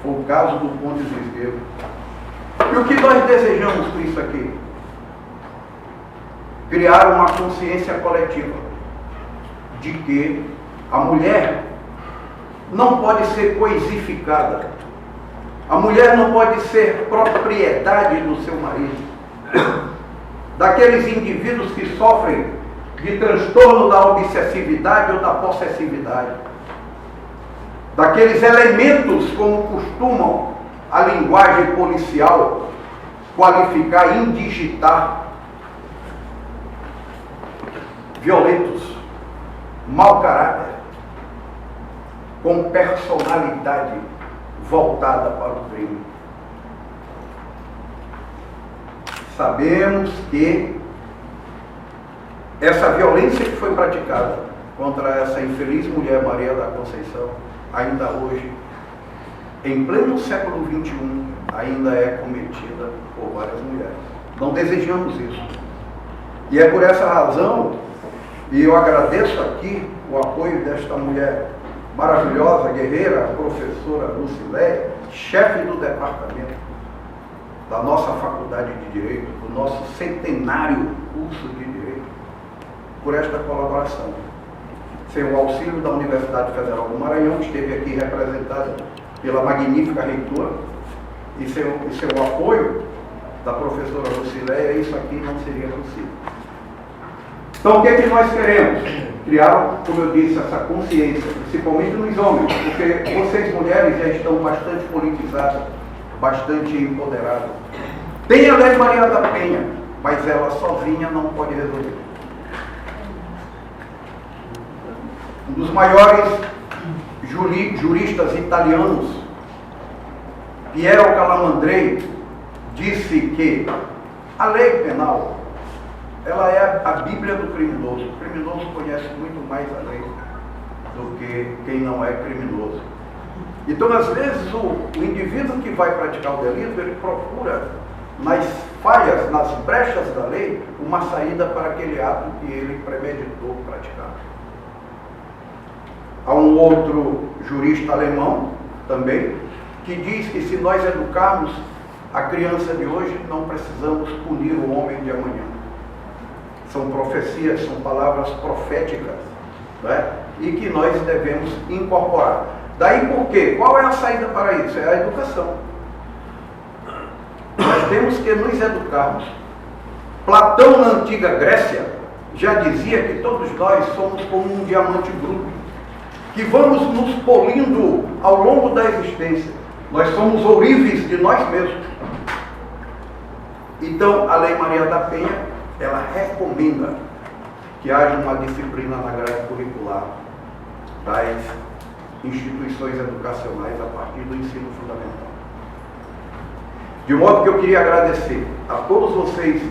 Foi o caso do Pontes Visgueiro. E o que nós desejamos com isso aqui? Criar uma consciência coletiva de que a mulher não pode ser coisificada. A mulher não pode ser propriedade do seu marido. Daqueles indivíduos que sofrem de transtorno da obsessividade ou da possessividade. Daqueles elementos, como costumam a linguagem policial qualificar, indigitar, violentos, mau caráter, com personalidade voltada para o crime. Sabemos que essa violência que foi praticada contra essa infeliz mulher Maria da Conceição, ainda hoje, em pleno século XXI, ainda é cometida por várias mulheres. Não desejamos isso. E é por essa razão, e eu agradeço aqui o apoio desta mulher maravilhosa, guerreira, a professora Lucileia, chefe do departamento da nossa Faculdade de Direito, do nosso centenário curso de Direito, por esta colaboração. Sem o auxílio da Universidade Federal do Maranhão, que esteve aqui representada pela magnífica reitora, e sem o apoio da professora Lucileia, isso aqui não seria possível. Então, o que é que nós queremos? Criar, como eu disse, essa consciência, principalmente nos homens, porque vocês mulheres já estão bastante politizadas, bastante empoderadas. Tem a Lei Maria da Penha, mas ela sozinha não pode resolver. Um dos maiores juristas italianos, Piero Calamandrei, disse que a lei penal, ela é a Bíblia do criminoso. O criminoso conhece muito mais a lei do que quem não é criminoso. Então, às vezes, o indivíduo que vai praticar o delito, ele procura nas falhas, nas brechas da lei, uma saída para aquele ato que ele premeditou praticar. Há um outro jurista alemão, também, que diz que se nós educarmos a criança de hoje, não precisamos punir o homem de amanhã. São profecias, são palavras proféticas, né? E que nós devemos incorporar. Daí por quê? Qual é a saída para isso? É a educação. Nós temos que nos educarmos. Platão, na antiga Grécia, já dizia que todos nós somos como um diamante bruto, que vamos nos polindo ao longo da existência. Nós somos ourives de nós mesmos. Então, a Lei Maria da Penha, ela recomenda que haja uma disciplina na grade curricular das instituições educacionais a partir do ensino fundamental. De modo que eu queria agradecer a todos vocês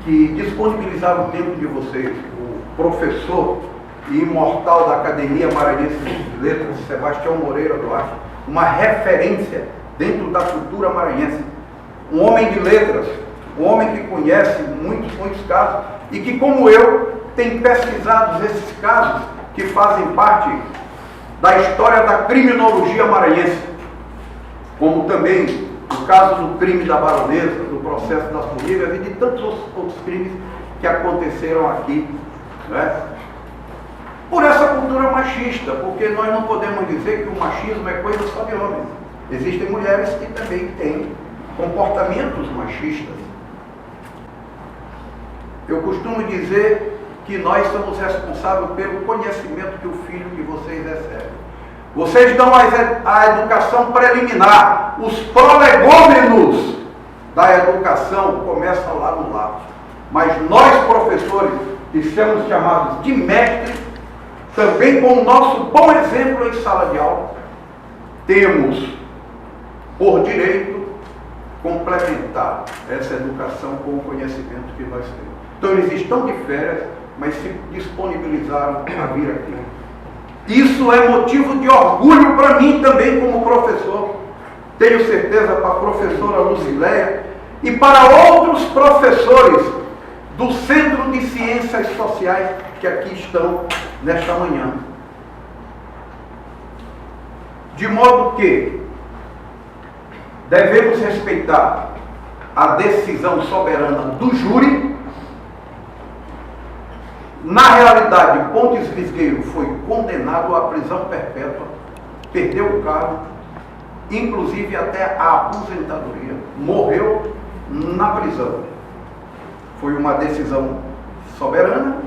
que disponibilizaram o tempo de vocês, o professor e imortal da Academia Maranhense de Letras, Sebastião Moreira Duarte, uma referência dentro da cultura maranhense, um homem de letras, um homem que conhece muitos casos e que, como eu, tem pesquisado esses casos que fazem parte da história da criminologia maranhense, como também o caso do crime da Baronesa, do processo das Bolívias e de tantos outros crimes que aconteceram aqui, né? Por essa cultura machista, porque nós não podemos dizer que o machismo é coisa só de homens. Existem mulheres que também têm comportamentos machistas. Eu costumo dizer que nós somos responsáveis pelo conhecimento que o filho de vocês recebe. Vocês dão a educação preliminar. Os prolegômenos da educação começam lá no lar. Mas nós, professores, que somos chamados de mestres, também com o nosso bom exemplo em sala de aula, temos por direito complementar essa educação com o conhecimento que nós temos. Então eles estão de férias, mas se disponibilizaram a vir aqui. Isso é motivo de orgulho para mim também como professor. Tenho certeza para a professora Lucileia e para outros professores do Centro de Ciências Sociais que aqui estão nesta manhã. De modo que devemos respeitar a decisão soberana do júri. Na realidade, Pontes Visgueiro foi condenado à prisão perpétua, perdeu o cargo, inclusive até a aposentadoria, morreu na prisão. Foi uma decisão soberana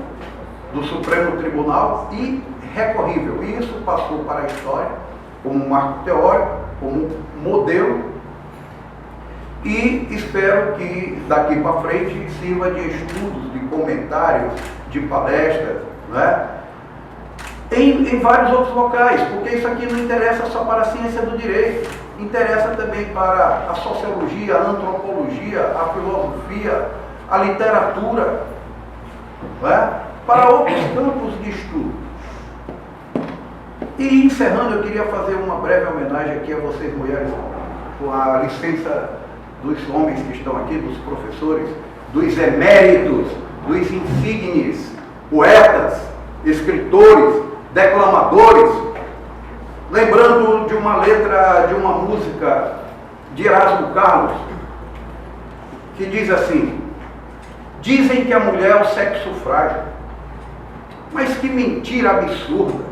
do Supremo Tribunal e recorrível. E isso passou para a história como um marco teórico, como um modelo, e espero que daqui para frente sirva de estudos, de comentários, de palestras, né? Em vários outros locais, porque isso aqui não interessa só para a ciência do direito, interessa também para a sociologia, a antropologia, a filosofia, a literatura, né? Para outros campos de estudo. E encerrando, eu queria fazer uma breve homenagem aqui a vocês, mulheres, com a licença dos homens que estão aqui, dos professores, dos eméritos, dos insignes, poetas, escritores, declamadores, lembrando de uma letra de uma música de Erasmo Carlos, que diz assim: dizem que a mulher é o sexo frágil, mas que mentira absurda.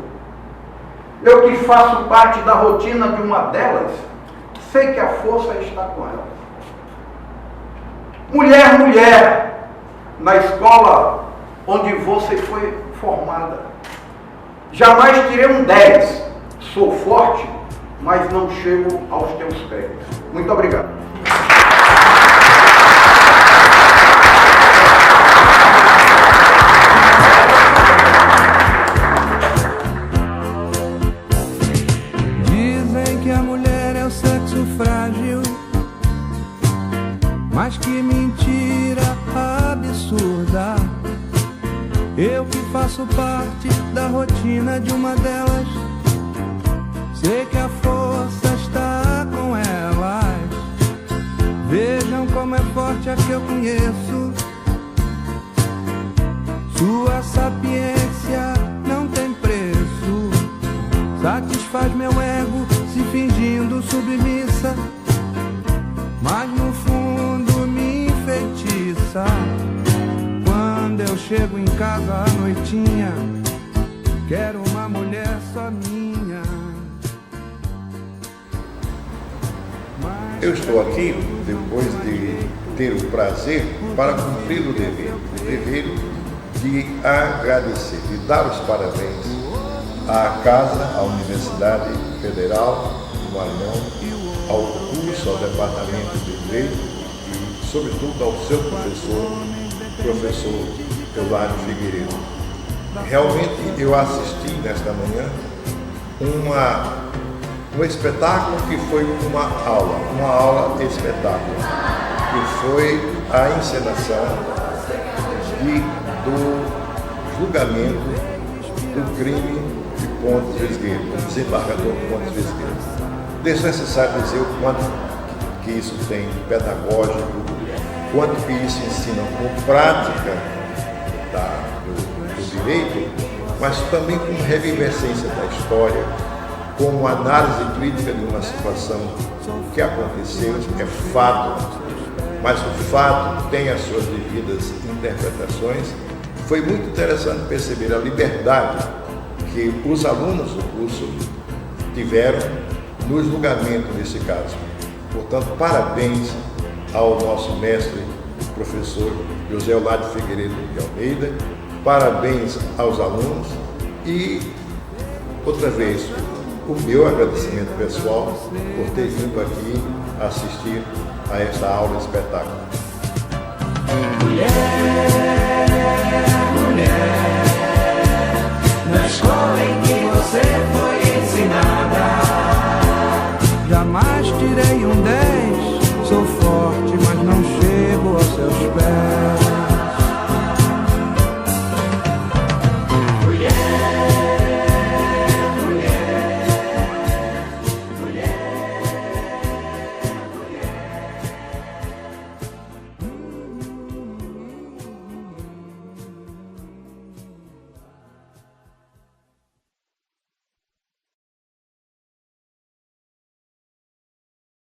Eu que faço parte da rotina de uma delas, sei que a força está com ela. Mulher, mulher, na escola onde você foi formada, jamais tirei um 10. Sou forte, mas não chego aos teus pés. Muito obrigado. Dizem que a mulher é o sexo frágil, mas que mentira absurda. Eu que faço parte da rotina de uma delas, sei que a força está com elas. Vejam como é forte a que eu conheço. Sua sapiência não tem preço. Satisfaz meu ego se fingindo submissa, mas no fundo me enfeitiça. Quando eu chego em casa à noitinha, quero uma mulher só minha. Eu estou aqui depois de ter o prazer para cumprir o dever de agradecer, de dar os parabéns à Casa, à Universidade Federal do Maranhão, ao curso, ao Departamento de Direito e, sobretudo, ao seu professor Eulário Figueiredo. Realmente eu assisti nesta manhã um espetáculo que foi uma aula espetáculo, que foi a encenação do julgamento do crime de Pontes Visgueiro, do desembargador Pontes Visgueiro. Desnecessário dizer o quanto que isso tem de pedagógico, quanto que isso ensina com prática do direito, mas também com revivescência da história, como análise crítica de uma situação que aconteceu, é fato, mas o fato tem as suas devidas interpretações. Foi muito interessante perceber a liberdade que os alunos do curso tiveram no julgamento desse caso. Portanto, parabéns ao nosso mestre, professor José Eulário Figueiredo de Almeida, parabéns aos alunos e, outra vez, o meu agradecimento pessoal por ter vindo aqui assistir a esta aula espetáculo.